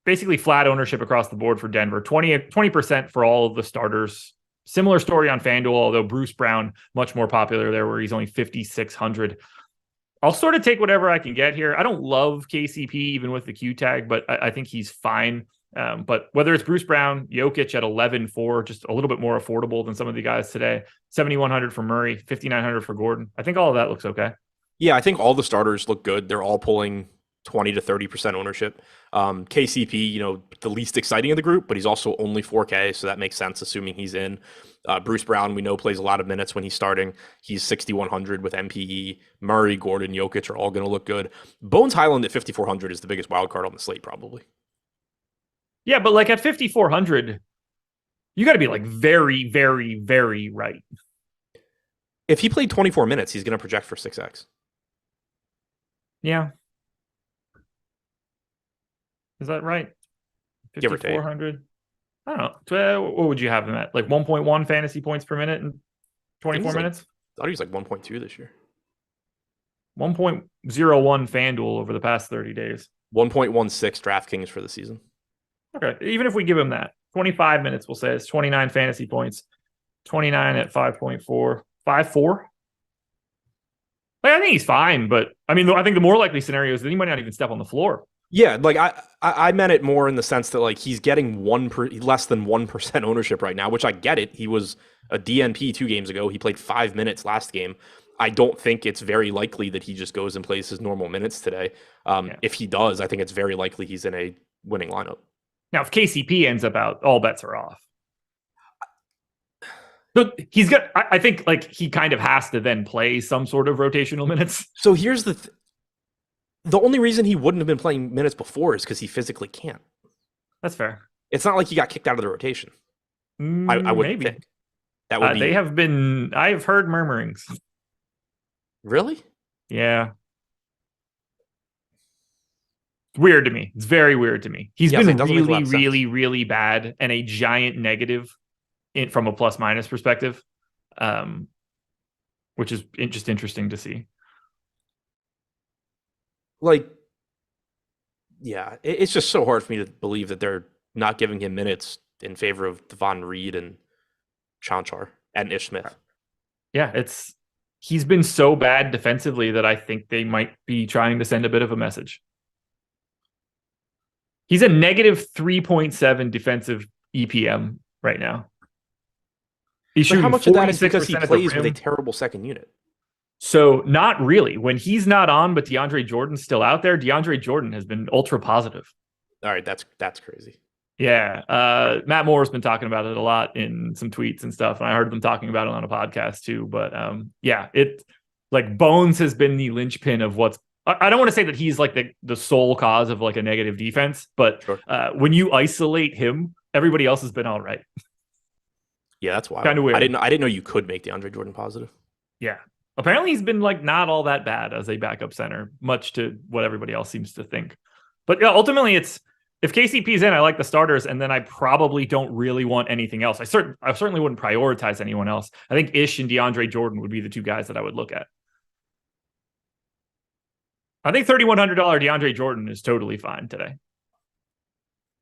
basically flat ownership across the board for Denver. 20% for all of the starters. Similar story on FanDuel, although Bruce Brown, much more popular there, where he's only 5,600. I'll sort of take whatever I can get here. I don't love KCP, even with the Q tag, but I think he's fine. But whether it's Bruce Brown, Jokic at 11.4, just a little bit more affordable than some of the guys today. 7,100 for Murray, 5,900 for Gordon. I think all of that looks okay. Yeah, I think all the starters look good. They're all pulling 20 to 30% ownership. KCP, the least exciting of the group, but he's also only 4K, so that makes sense, assuming he's in. Bruce Brown, we know, plays a lot of minutes when he's starting. He's 6,100 with MPE. Murray, Gordon, Jokic are all going to look good. Bones Highland at 5,400 is the biggest wild card on the slate, probably. Yeah, but at 5,400, you got to be very, very, very right. If he played 24 minutes, he's going to project for 6x. Yeah. Is that right? 5,400. I don't know. What would you have him at? 1.1 fantasy points per minute in 24 minutes? I thought he was 1.2 this year. 1.01 FanDuel over the past 30 days. 1.16 DraftKings for the season. Okay. Even if we give him that, 25 minutes, we'll say it's 29 fantasy points. 29 at 5.4. 5.4? I think he's fine, but I think the more likely scenario is that he might not even step on the floor. Yeah, like I meant it more in the sense that like he's getting less than 1% ownership right now, which I get it. He was a DNP 2 games ago. He played 5 minutes last game. I don't think it's very likely that he just goes and plays his normal minutes today. If he does, I think it's very likely he's in a winning lineup. Now, if KCP ends up out, all bets are off. So he's got, I think like he kind of has to then play some sort of rotational minutes. So here's the only reason he wouldn't have been playing minutes before is because he physically can't. That's fair. It's not like he got kicked out of the rotation. I would maybe think that would be. They have been. I have heard murmurings. Really? Yeah. Weird to me. It's very weird to me. He's been really, really, really bad and a giant negative from a plus minus perspective, which is just interesting to see. Like, yeah, it's just so hard for me to believe that they're not giving him minutes in favor of Devon Reed and Chanchar and Ish Smith. Yeah, he's been so bad defensively that I think they might be trying to send a bit of a message. He's a negative 3.7 defensive EPM right now. He's shooting how much of that is because he plays with a terrible second unit? So not really. When he's not on, but DeAndre Jordan's still out there, DeAndre Jordan has been ultra positive. All right, that's crazy. Yeah. Matt Moore's been talking about it a lot in some tweets and stuff. And I heard them talking about it on a podcast too. But yeah, it like Bones has been the linchpin of what's, I don't want to say that he's like the sole cause of like a negative defense, but sure. When you isolate him, everybody else has been all right. Yeah, that's wild. Kind of weird. I didn't know you could make DeAndre Jordan positive. Yeah. Apparently he's been like not all that bad as a backup center, much to what everybody else seems to think. But yeah, ultimately it's, if KCP's in, I like the starters, and then I probably don't really want anything else. I certainly wouldn't prioritize anyone else. I think Ish and DeAndre Jordan would be the two guys that I would look at. I think $3,100 DeAndre Jordan is totally fine today.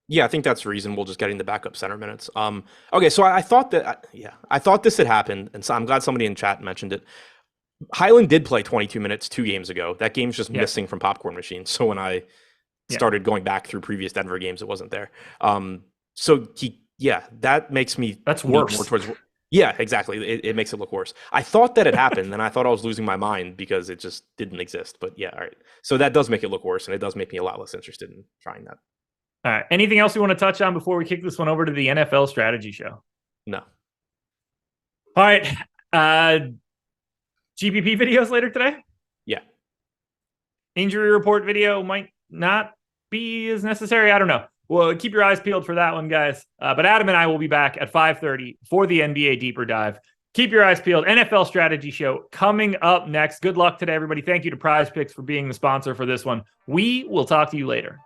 Yeah, I think that's reasonable, just getting the backup center minutes. Okay, so I thought that, I thought this had happened, and so I'm glad somebody in chat mentioned it. Highland did play 22 minutes 2 games ago. That game's just missing from Popcorn Machine. So when I started going back through previous Denver games, it wasn't there. So that makes me that's worse. More towards. Yeah, exactly. It makes it look worse. I thought that it happened, and I thought I was losing my mind because it just didn't exist. But yeah, all right. So that does make it look worse, and it does make me a lot less interested in trying that. All right. Anything else you want to touch on before we kick this one over to the NFL strategy show? No. All right. GPP videos later today? Yeah. Injury report video might not be as necessary. I don't know. Well, keep your eyes peeled for that one, guys. But Adam and I will be back at 5:30 for the NBA Deeper Dive. Keep your eyes peeled. NFL Strategy Show coming up next. Good luck today, everybody. Thank you to PrizePicks for being the sponsor for this one. We will talk to you later.